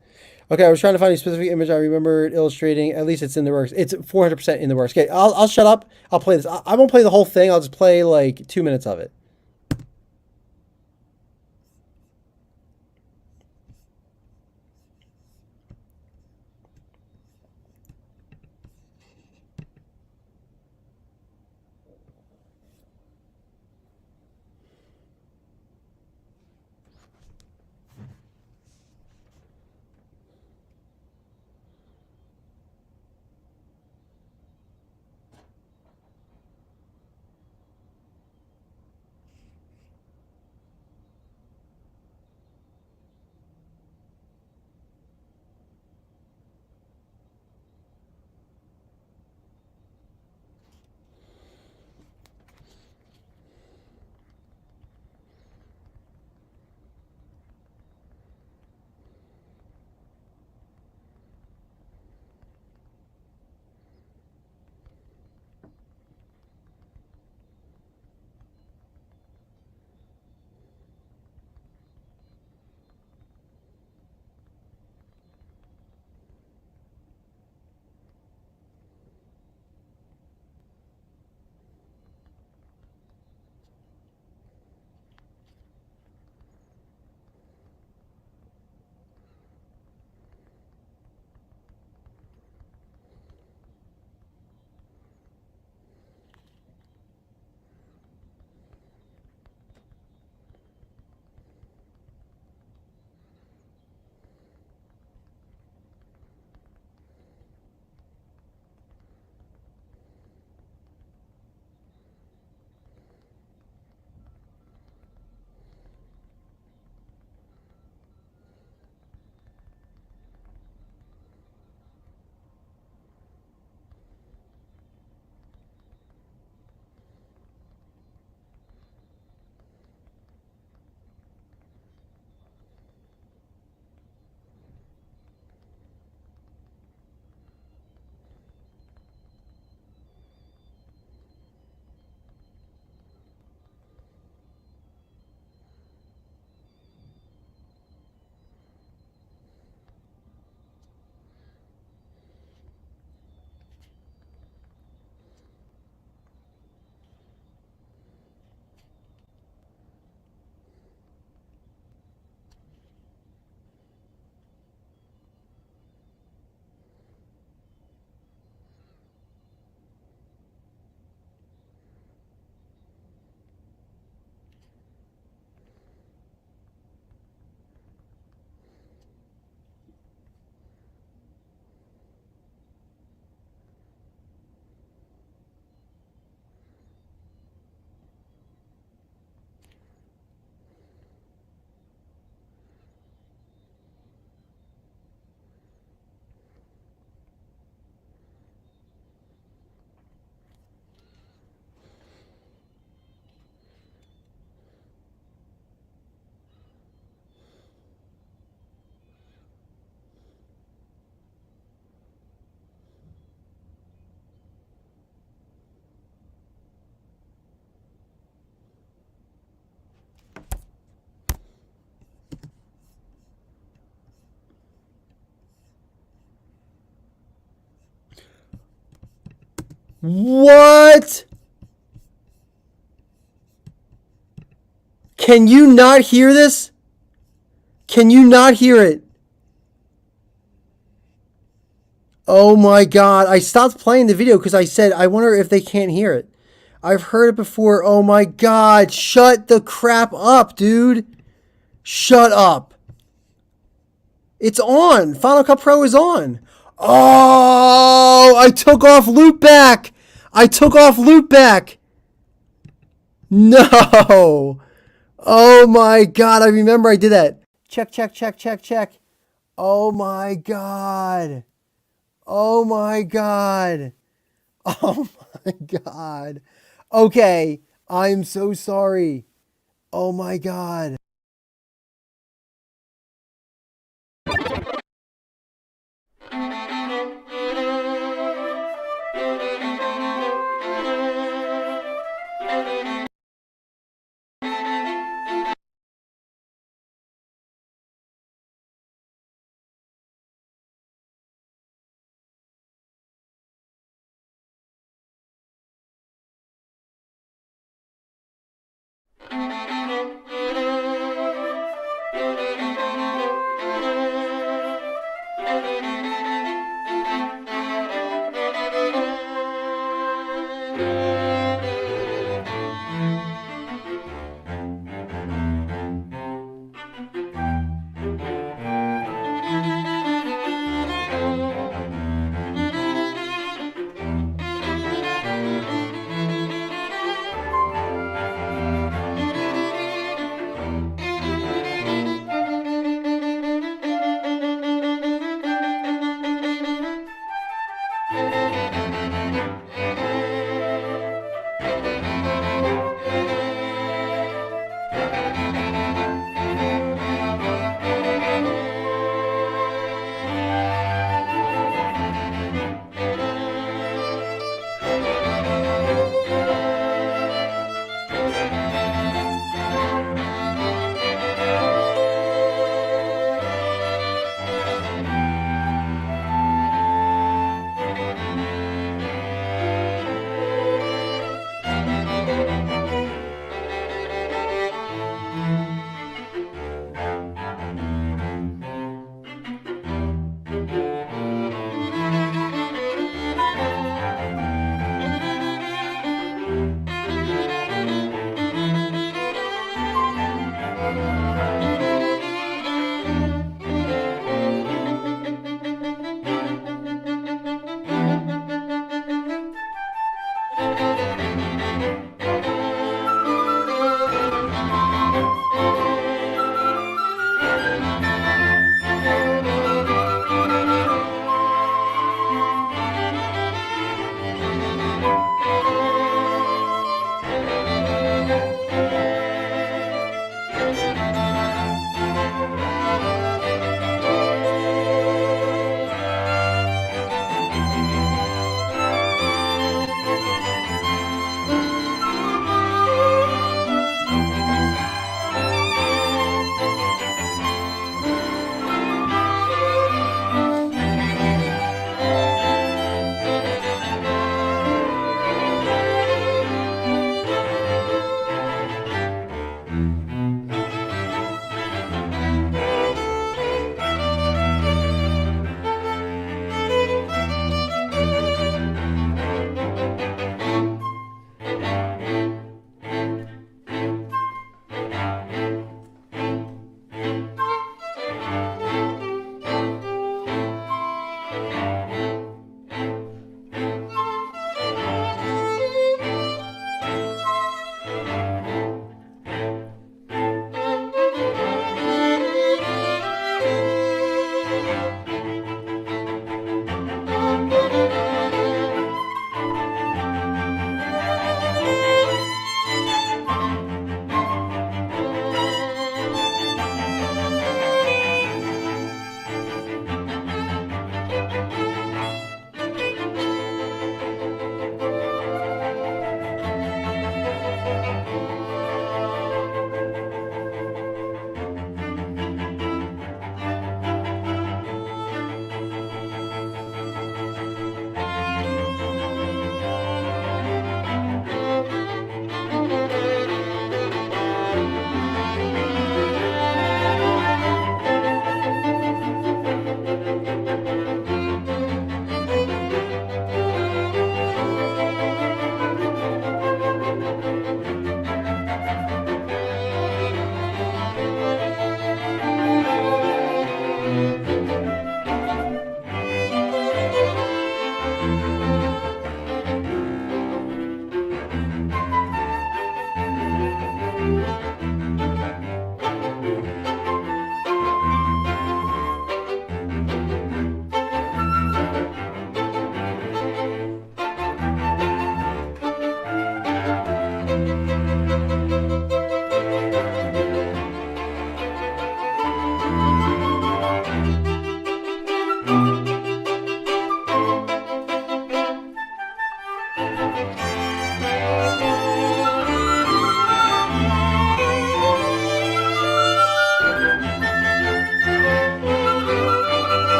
Okay, I was trying to find a specific image. I remember illustrating. At least it's in the works. It's 400% in the works. Okay, I'll shut up. I'll play this. I won't play the whole thing. I'll just play like 2 minutes of it. What? Can you not hear this? Can you not hear it? Oh my god. I stopped playing the video because I said, I wonder if they can't hear it. I've heard it before. Oh my god. Shut the crap up, dude. Shut up. It's on. Final Cut Pro is on. Oh, I took off loopback. I took off loopback. No. Oh my god. I remember I did that. Check, check, check, check, check. Oh my god. Oh my god. Oh my god. Okay. I'm so sorry. Oh my god.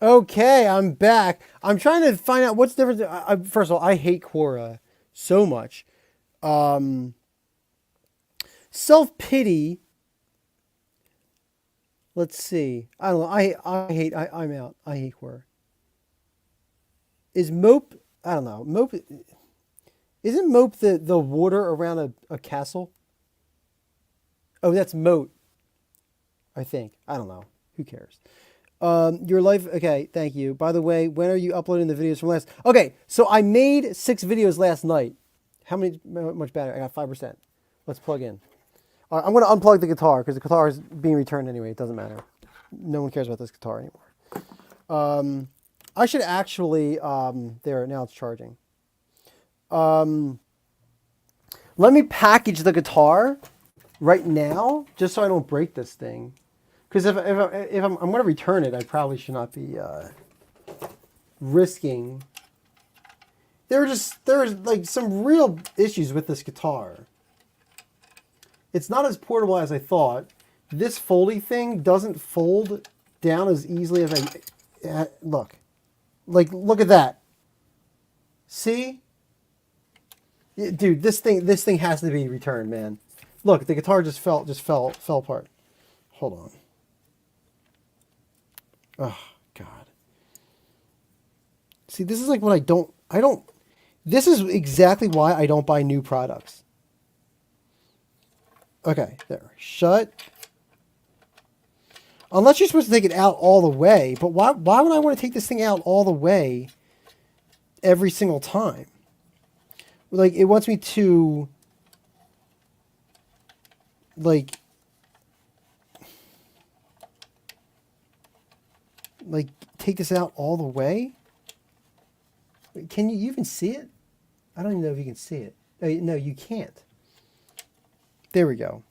Okay, I'm back. I'm trying to find out what's the difference. First of all, I hate Quora so much. Um, Self pity. Let's see. I don't know. I'm out. I hate Quora. Is mope? I don't know. Mope. Isn't mope the water around a castle? Oh, that's moat. I think. I don't know. Who cares? Your life. Okay, thank you. By the way, when are you uploading the videos from last? Okay, so I made 6 videos last night. How much battery? I got 5%. Let's plug in. All right, I'm going to unplug the guitar because the guitar is being returned anyway. It doesn't matter. No one cares about this guitar anymore. I should actually. There, now it's charging. Let me package the guitar right now, just so I don't break this thing. Because if I'm going to return it, I probably should not be risking. There's like some real issues with this guitar. It's not as portable as I thought. This foldy thing doesn't fold down as easily as I look. Like, look at that. See? Dude, this thing has to be returned, man. Look, the guitar just fell apart. Hold on. Oh, God. See, this is like what I don't, this is exactly why I don't buy new products. Okay, there. Shut. Unless you're supposed to take it out all the way, but why would I want to take this thing out all the way every single time? Like, it wants me to, like, take this out all the way. Can you even see it? I don't even know if you can see it. No, you can't. There we go.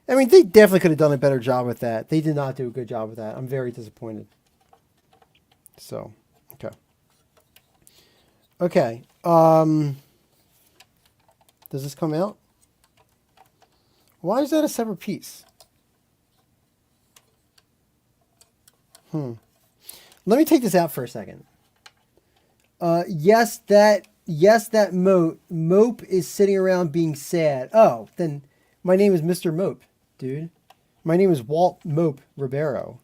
I mean, they definitely could have done a better job with that. They did not do a good job with that. I'm very disappointed. So, okay. Okay. Does this come out? Why is that a separate piece? Let me take this out for a second. Yes, that mope is sitting around being sad. Oh, then my name is Mr. Mope, dude. My name is Walt Mope Ribeiro.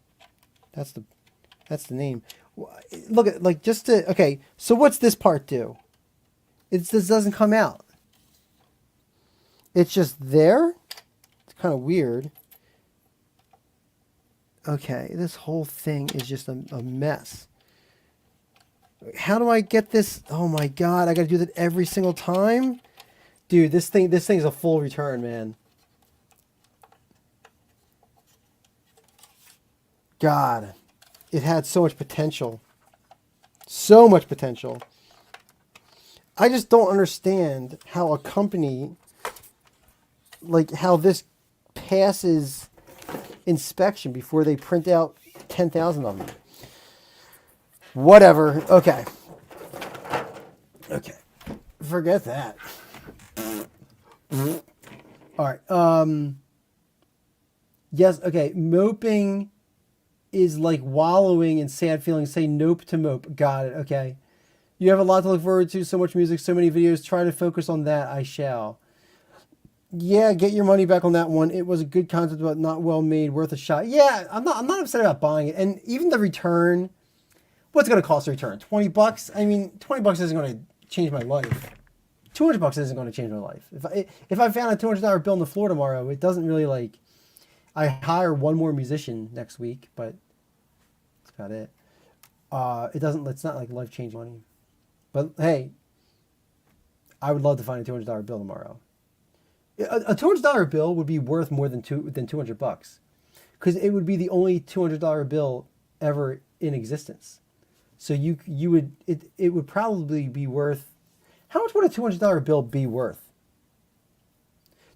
That's the name. Look at, like, just to, okay, so what's this part do? This doesn't come out. It's just there. It's kind of weird. Okay, this whole thing is just a mess. How do I get this? Oh my God, I got to do that every single time? Dude, this thing's a full return, man. God, it had so much potential. So much potential. I just don't understand how a company, like, how this passes inspection before they print out 10,000 of them. Whatever. Okay. Okay. Forget that. All right. Yes. Okay. Moping is like wallowing in sad feelings. Say nope to mope. Got it. Okay. You have a lot to look forward to. So much music, so many videos. Try to focus on that. I shall. Yeah, get your money back on that one. It was a good concept, but not well made. Worth a shot. Yeah, I'm not upset about buying it. And even the return, what's it going to cost to return? $20? I mean, $20 isn't going to change my life. $200 isn't going to change my life. If I found a $200 bill on the floor tomorrow, it doesn't really, like, I hire one more musician next week, but that's about it. It's not like life-changing money. But hey, I would love to find a $200 bill tomorrow. A $200 bill would be worth more than $200, because it would be the only $200 bill ever in existence. So it would probably be worth, how much would a $200 bill be worth?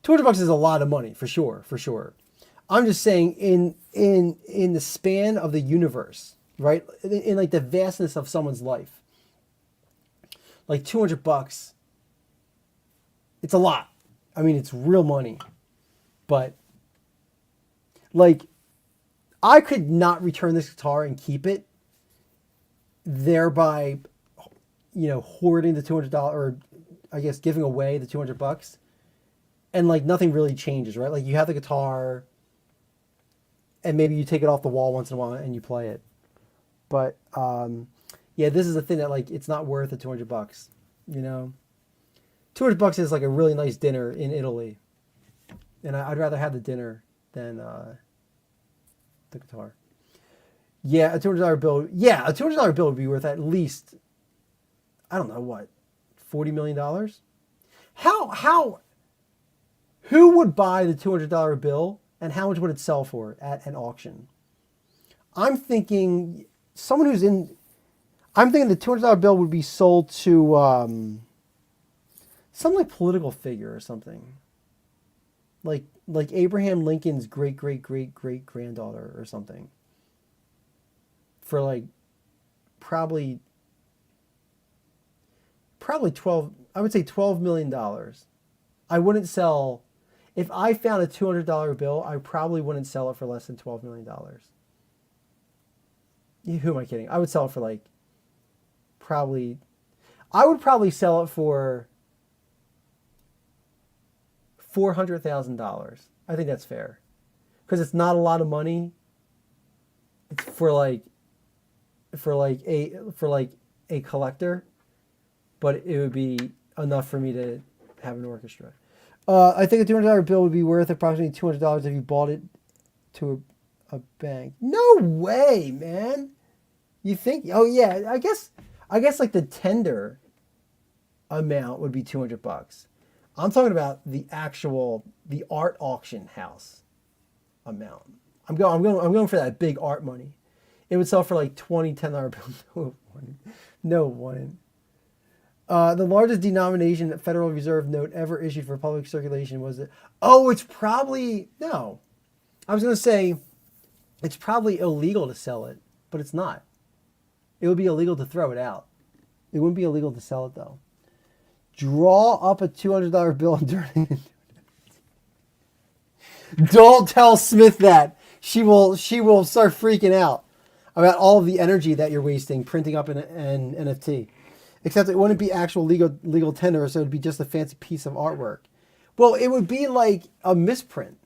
$200 is a lot of money, for sure. I'm just saying in the span of the universe, right? In like the vastness of someone's life, like $200, it's a lot. I mean, it's real money, but like, I could not return this guitar and keep it, thereby, hoarding the $200, or I guess giving away the $200, and like nothing really changes, right? Like, you have the guitar, and maybe you take it off the wall once in a while and you play it, but yeah, this is a thing that, like, it's not worth the $200, $200 is like a really nice dinner in Italy, and I'd rather have the dinner than the guitar. Yeah, a $200 bill. Yeah, a $200 bill would be worth at least, I don't know what, $40 million. Who would buy the $200 bill, and how much would it sell for at an auction? I'm thinking the $200 bill would be sold to some like political figure or something, like Abraham Lincoln's great granddaughter or something, for like probably 12. I would say $12 million. I wouldn't sell, if I found a $200 bill, I probably wouldn't sell it for less than $12 million. Who am I kidding? I would sell it for like I would probably sell it for $400,000. I think that's fair, because it's not a lot of money. It's for a collector, but it would be enough for me to have an orchestra. I think a $200 bill would be worth approximately $200 if you bought it to a bank. No way, man. You think? Oh yeah, I guess like the tender amount would be $200. I'm talking about the art auction house amount. I'm going for that big art money. It would sell for like 20 $10 bills. No one. The largest denomination that Federal Reserve note ever issued for public circulation was it? Oh, it's probably no. I was going to say it's probably illegal to sell it, but it's not. It would be illegal to throw it out. It wouldn't be illegal to sell it though. Draw up a $200 bill and turn it into. Don't tell Smith that. She will start freaking out about all of the energy that you're wasting printing up an NFT. Except it wouldn't be actual legal tender, so it would be just a fancy piece of artwork. Well, it would be like a misprint,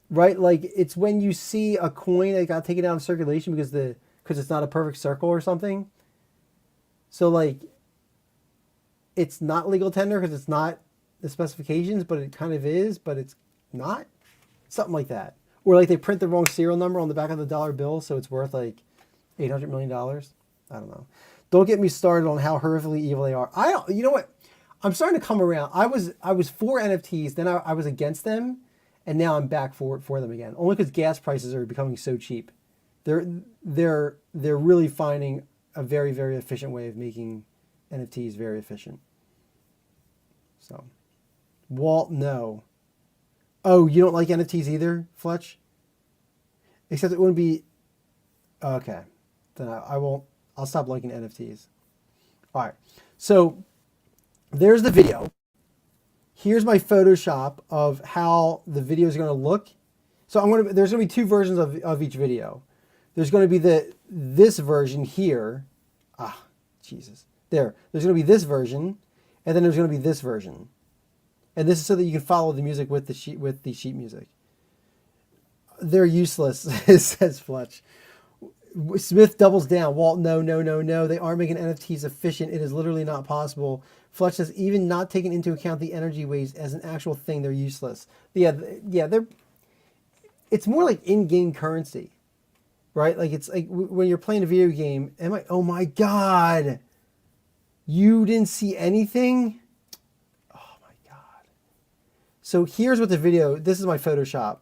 right? Like it's when you see a coin that got taken out of circulation because it's not a perfect circle or something. So like, it's not legal tender because it's not the specifications, but it kind of is, but it's not. Something like that. Or like they print the wrong serial number on the back of the dollar bill, so it's worth like $800 million. I don't know. Don't get me started on how horrifically evil they are. You know what? I'm starting to come around. I was for NFTs, then I was against them, and now I'm back for them again. Only because gas prices are becoming so cheap. They're really finding a very, very efficient way of making NFTs very efficient. So, Walt, no. Oh, you don't like NFTs either, Fletch? Except it wouldn't be... Okay. Then I won't... I'll stop liking NFTs. All right. So, there's the video. Here's my Photoshop of how the video is going to look. So, there's going to be two versions of each video. There's going to be this version here. Ah, Jesus. There's going to be this version, and then there's going to be this version. And this is so that you can follow the music with the sheet music. They're useless, says Fletch. Smith doubles down. Walt, no. They aren't making NFTs efficient. It is literally not possible. Fletch says even not taking into account the energy waste as an actual thing, they're useless. Yeah, it's more like in-game currency, right? Like it's like when you're playing a video game. Oh my God, you didn't see anything? So here's what this is my Photoshop.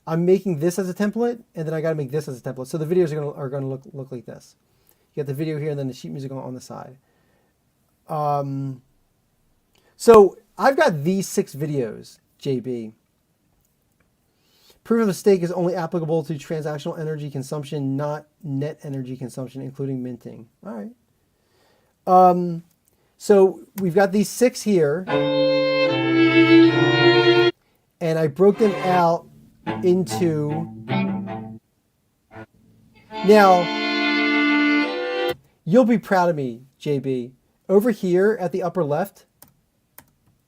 I'm making this as a template, and then I got to make this as a template. So the videos are going to look like this. You got the video here, and then the sheet music on the side. So I've got these 6 videos, JB. Proof of stake is only applicable to transactional energy consumption, not net energy consumption, including minting. All right. So we've got these 6 here. And I broke them out into... Now, you'll be proud of me, JB. Over here at the upper left,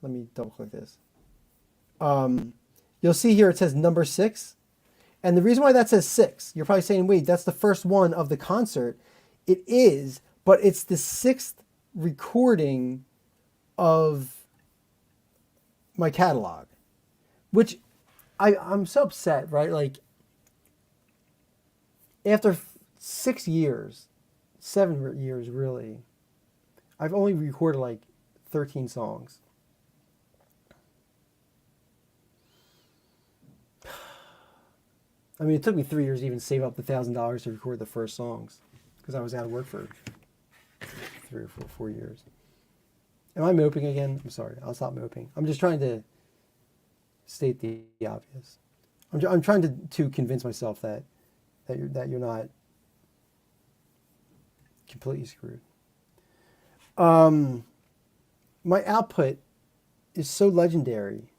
let me double click this. You'll see here it says number 6. And the reason why that says 6, you're probably saying, wait, that's the first one of the concert. It is, but it's the 6th recording of my catalog. Which I'm so upset, right? Like, after 6 years, 7 years really, I've only recorded like 13 songs. I mean, it took me 3 years to even save up the $1,000 to record the first songs because I was out of work for 3 or 4 years. Am I moping again? I'm sorry. I'll stop moping. I'm just trying to state the obvious. I'm trying to convince myself that you're not completely screwed. My output is so legendary.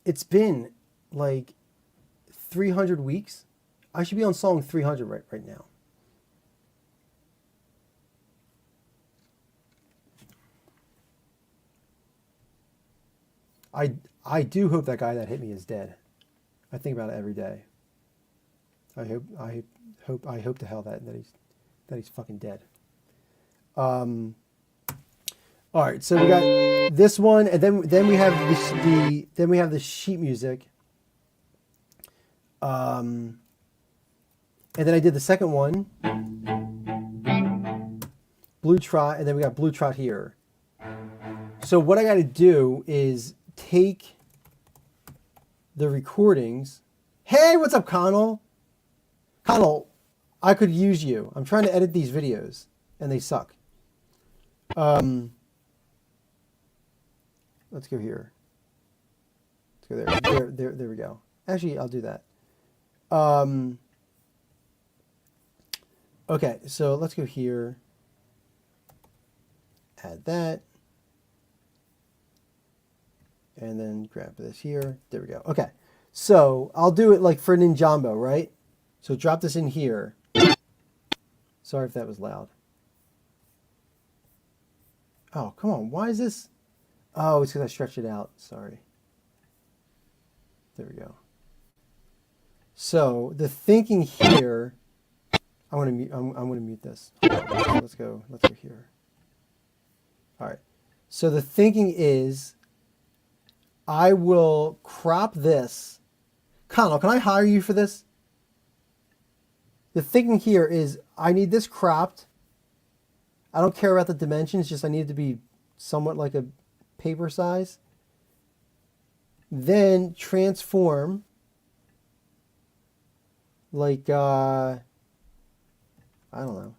It's been like 300 weeks. I should be on song 300 right now. I do hope that guy that hit me is dead. I think about it every day. I hope to hell that he's fucking dead. All right, so we got this one, and then we have the sheet music. And then I did the second one, blue trot, and then we got blue trot here. So what I got to do is take the recordings. Hey, what's up, Connell? Connell, I could use you. I'm trying to edit these videos, and they suck. Let's go here. Let's go there. There we go. Actually, I'll do that. Okay, so let's go here. Add that. And then grab this here. There we go. Okay, so I'll do it like for Ninjambo, right? So drop this in here. Sorry if that was loud. Oh, come on. Why is this? Oh, it's because I stretched it out. Sorry. There we go. So the thinking here, I'm gonna mute this. Let's go here. All right. So the thinking is, I will crop this. Connell, can I hire you for this? The thinking here is, I need this cropped. I don't care about the dimensions, just I need it to be somewhat like a paper size. Then transform like, I don't know.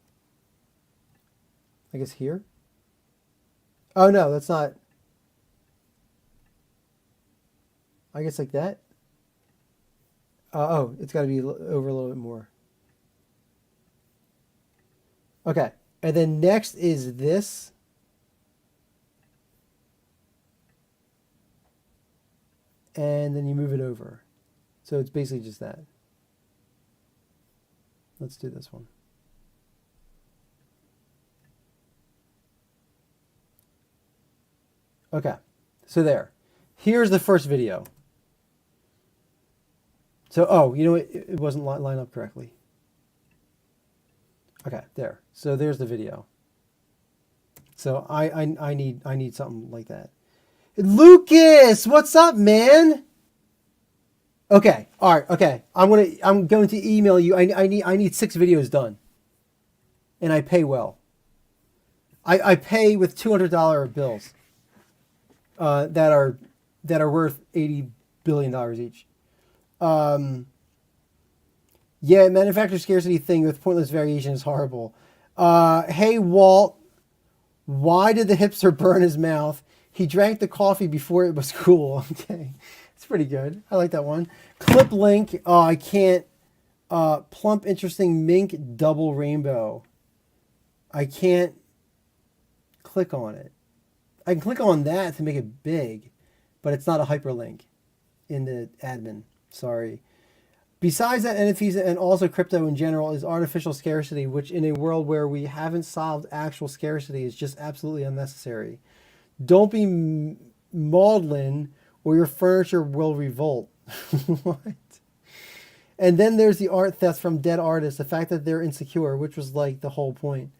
I guess here? Oh, no, that's not. I guess like that. Oh, it's got to be over a little bit more. Okay, and then next is this. And then you move it over. So it's basically just that. Let's do this one. Okay, so there. Here's the first video. So, oh, you know what? It wasn't lined up correctly. Okay, there. So there's the video. So I need something like that. Lucas, what's up, man? Okay, all right, okay. I'm going to email you. I need 6 videos done, and I pay well. I pay with $200 bills that are worth $80 billion each. Yeah, manufacturer scarcity thing with pointless variation is horrible. Hey, Walt, why did the hipster burn his mouth? He drank the coffee before it was cool. Okay, it's pretty good. I like that one. Clip link. Oh, I can't. Plump, interesting mink double rainbow. I can't click on it. I can click on that to make it big, but it's not a hyperlink in the admin. Sorry. Besides that, NFTs and also crypto in general is artificial scarcity, which in a world where we haven't solved actual scarcity is just absolutely unnecessary. Don't be maudlin or your furniture will revolt. What? And then there's the art theft from dead artists, the fact that they're insecure, which was like the whole point.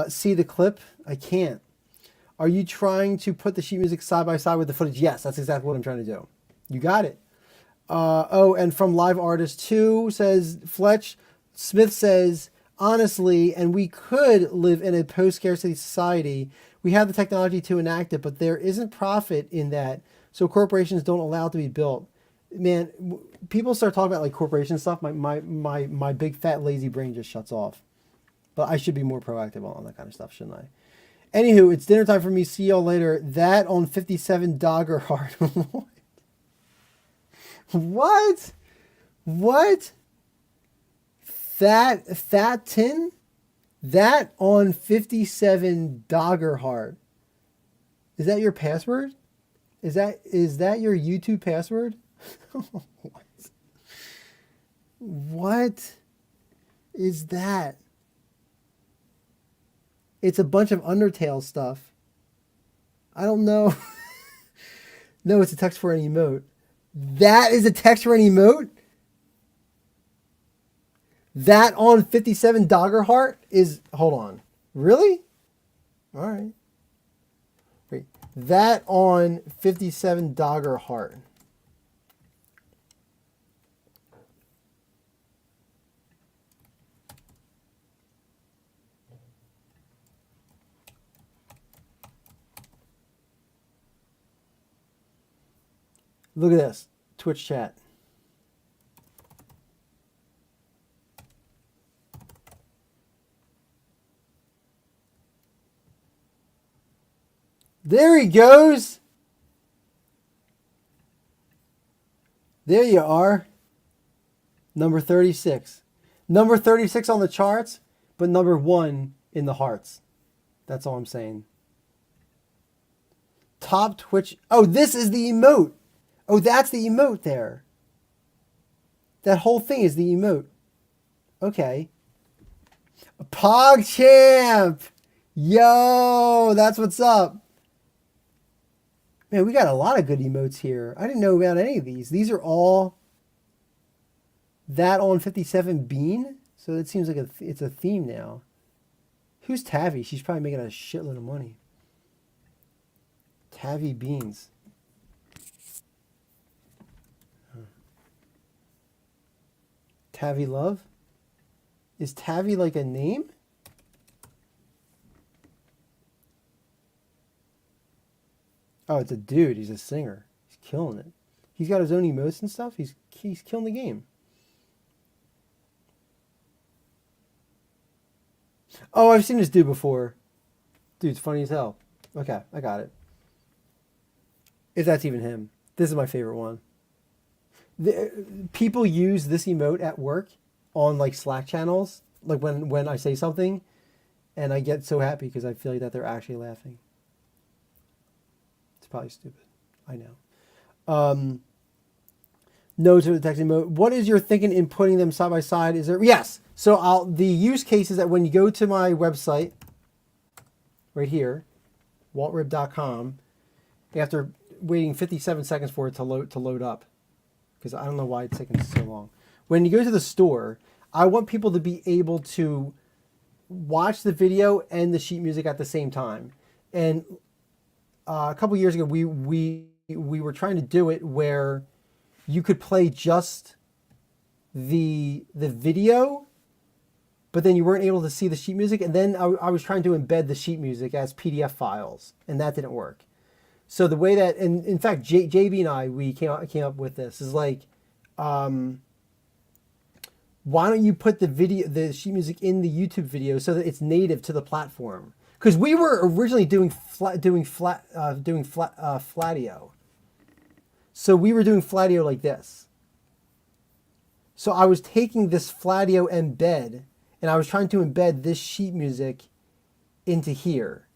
See the clip? I can't. Are you trying to put the sheet music side by side with the footage? Yes, that's exactly what I'm trying to do. You got it. Oh, and from Live Artist 2 says Fletch, Smith says, honestly, and we could live in a post-scarcity society. We have the technology to enact it, but there isn't profit in that, so corporations don't allow it to be built. Man, people start talking about like corporation stuff, my big fat lazy brain just shuts off. But I should be more proactive on that kind of stuff, shouldn't I? Anywho, it's dinner time for me. See y'all later. That on 57 Dogger Heart. What? What? Fat tin? That on 57 Dogger Heart. Is that your password? Is that your YouTube password? What? What is that? It's a bunch of Undertale stuff. I don't know. No, it's a text for an emote. That is a text for an emote? That on 57 Dogger Heart is... Hold on. Really? All right. Wait. That on 57 Dogger Heart. Look at this. Twitch chat. There he goes. There you are. Number 36. Number 36 on the charts, but number 1 in the hearts. That's all I'm saying. Top Twitch. Oh, this is the emote. Oh, that's the emote there. That whole thing is the emote. Okay. PogChamp. Yo, that's what's up. Man, we got a lot of good emotes here. I didn't know about any of these. These are all that on 57 Bean. So it seems like it's a theme now. Who's Tavi? She's probably making a shitload of money. Tavi Beans. Tavi Love? Is Tavi like a name? Oh, it's a dude. He's a singer. He's killing it. He's got his own emotes and stuff. He's killing the game. Oh, I've seen this dude before. Dude's funny as hell. Okay, I got it. If that's even him. This is my favorite one. People use this emote at work on like Slack channels. Like when I say something, and I get so happy because I feel like that they're actually laughing. It's probably stupid. I know. No to the text emote. What is your thinking in putting them side by side? Is there? Yes. So the use case is that when you go to my website, right here, waltrib.com, after waiting 57 seconds for it to load up, because I don't know why it's taking so long. When you go to the store, I want people to be able to watch the video and the sheet music at the same time. And a couple years ago, we were trying to do it where you could play just the video, but then you weren't able to see the sheet music. And then I was trying to embed the sheet music as PDF files, and that didn't work. So the way that, and in fact, JB and I, we came up with this, is like, why don't you put the sheet music in the YouTube video so that it's native to the platform? Because we were originally doing Flatio. So we were doing Flatio like this. So I was taking this Flatio embed, and I was trying to embed this sheet music into here,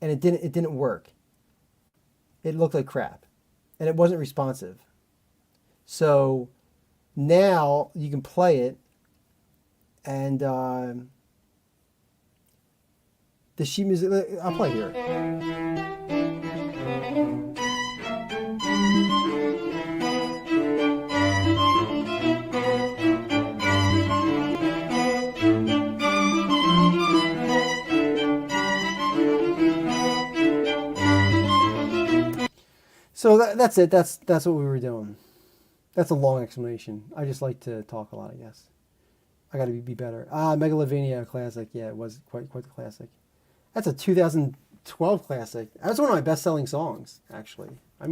and it didn't work. It looked like crap, and it wasn't responsive. So now you can play it, and the sheet music, I'll play here. So that's it. That's what we were doing. That's a long explanation. I just like to talk a lot, I guess. I got to be better. Megalovania classic. Yeah, it was quite the classic. That's a 2012 classic. That's one of my best-selling songs, actually. I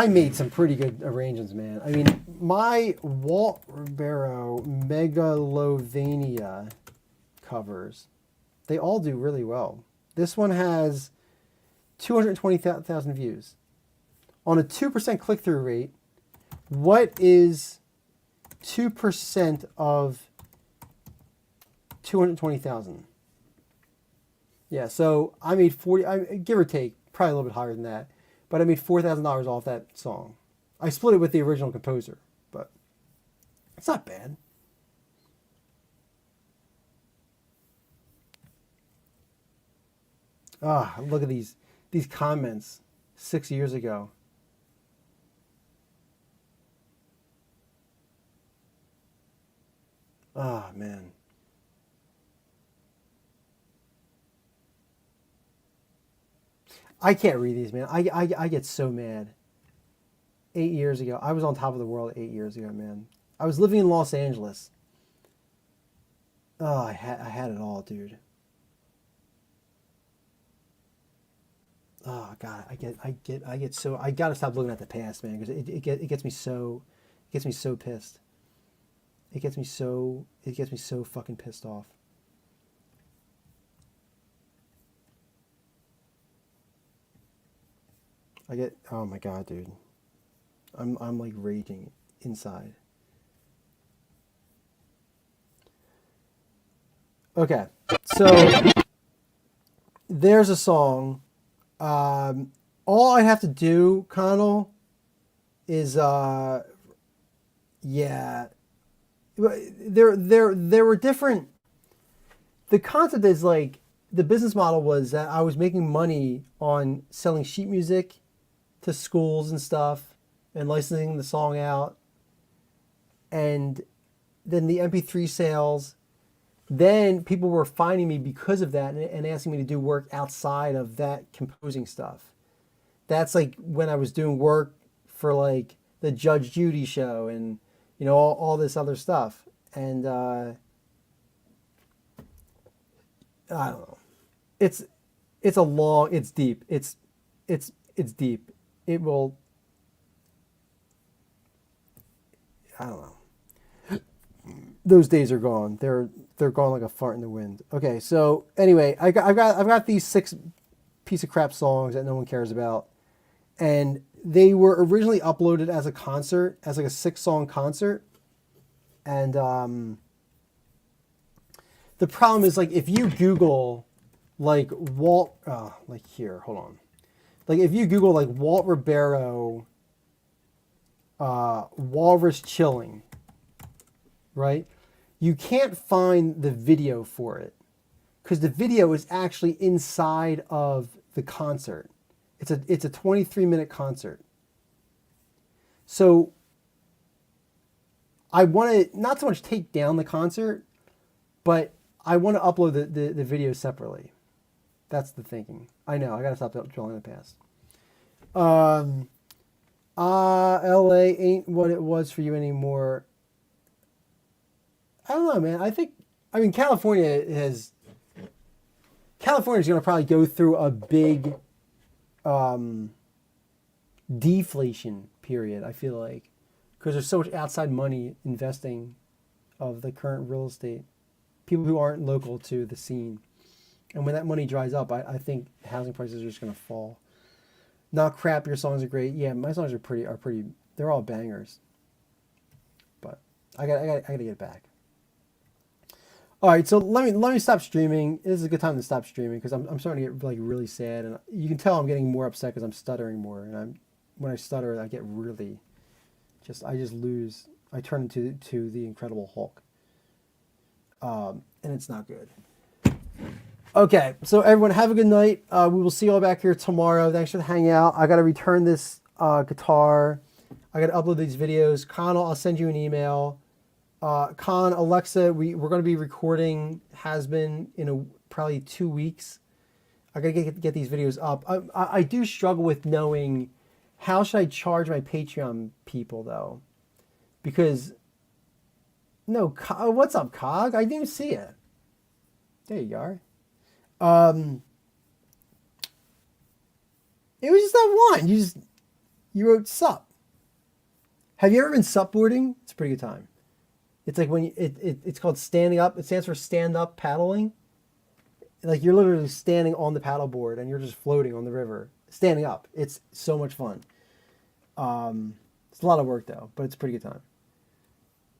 made some pretty good arrangements, man. I mean, my Walt Ribeiro Megalovania covers, they all do really well. This one has 220,000 views. On a 2% click-through rate, what is 2% of 220,000? Yeah, so I made give or take, probably a little bit higher than that, but I made $4,000 off that song. I split it with the original composer, but it's not bad. Look at these comments 6 years ago. Man. I can't read these, man. I get so mad. 8 years ago. I was on top of the world 8 years ago, man. I was living in Los Angeles. I had it all, dude. Oh God, I get so I gotta stop looking at the past, man, because it gets me so, it gets me so pissed. It gets me so fucking pissed off. Oh my God, dude, I'm like raging inside. Okay, so there's a song. Um, all I have to do, Connell, is yeah, there were different. The concept is like the business model was that I was making money on selling sheet music to schools and stuff and licensing the song out, and then the MP3 sales. Then people were finding me because of that and asking me to do work outside of that composing stuff. That's like when I was doing work for like the Judge Judy show and all this other stuff. And I don't know. It's it's deep. It's deep. It will. I don't know. Those days are gone. They're gone like a fart in the wind. Okay, so anyway, I've got these 6 piece of crap songs that no one cares about, and they were originally uploaded as a concert, as like a 6-song concert, and the problem is like if you Google like like here, hold on, like if you Google like Walt Ribeiro, Walrus Chilling, right? You can't find the video for it because the video is actually inside of the concert. It's a 23-minute concert. So I want to not so much take down the concert, but I want to upload the video separately. That's the thinking. I know I gotta stop dwelling in the past. LA ain't what it was for you anymore. I don't know, man. I mean, California's going to probably go through a big deflation period, I feel like, because there's so much outside money investing of the current real estate. People who aren't local to the scene. And when that money dries up, I think housing prices are just going to fall. Not crap, your songs are great. Yeah, my songs are pretty, they're all bangers. But I got to get it back. All right, so let me stop streaming. This is a good time to stop streaming because I'm starting to get like really sad, and you can tell I'm getting more upset because I'm stuttering more. And when I stutter, I get really I just lose. I turn into the Incredible Hulk, and it's not good. Okay, so everyone have a good night. We will see you all back here tomorrow. Thanks for hanging out. I got to return this guitar. I got to upload these videos. Connell, I'll send you an email. Alexa, we're going to be recording Has Been in probably 2 weeks. I got to get these videos up. I do struggle with knowing how should I charge my Patreon people though, because what's up, Cog? I didn't even see it. There you are. It was just that one. You wrote sup. Have you ever been supboarding? It's a pretty good time. It's like when it's called standing up. It stands for stand up paddling. Like you're literally standing on the paddleboard and you're just floating on the river, standing up. It's so much fun. It's a lot of work though, but it's a pretty good time.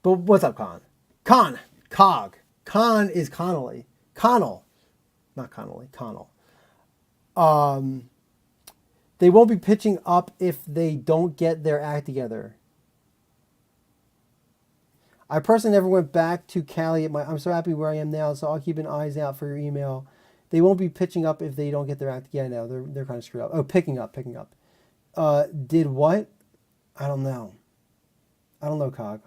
But what's up, Cog? Con is Connolly. Connell, not Connolly. Connell. They won't be pitching up if they don't get their act together. I personally never went back to Cali. I'm so happy where I am now, so I'll keep an eyes out for your email. They won't be pitching up if they don't get their act together. Yeah, no, they're kind of screwed up. Oh, picking up. Did what? I don't know. Cog.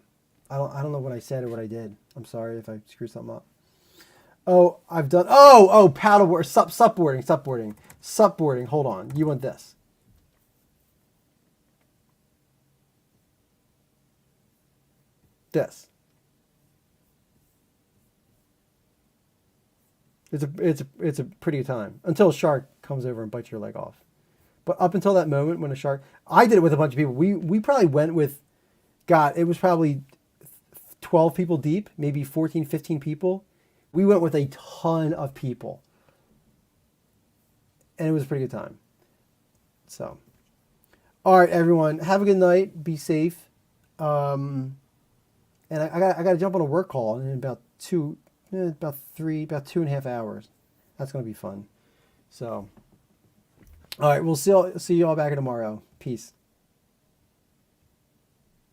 I don't know what I said or what I did. I'm sorry if I screwed something up. Oh, I've done. Oh, paddleboard, supboarding. Hold on. You want this? This. It's a pretty good time until a shark comes over and bites your leg off. But up until that moment when a shark, I did it with a bunch of people. We probably went with, God, it was probably 12 people deep, maybe 14, 15 people. We went with a ton of people. And it was a pretty good time. So, all right, everyone, have a good night. Be safe. And I got to jump on a work call in about 2.5 hours. That's going to be fun. So, all right, we'll see you all back tomorrow. Peace.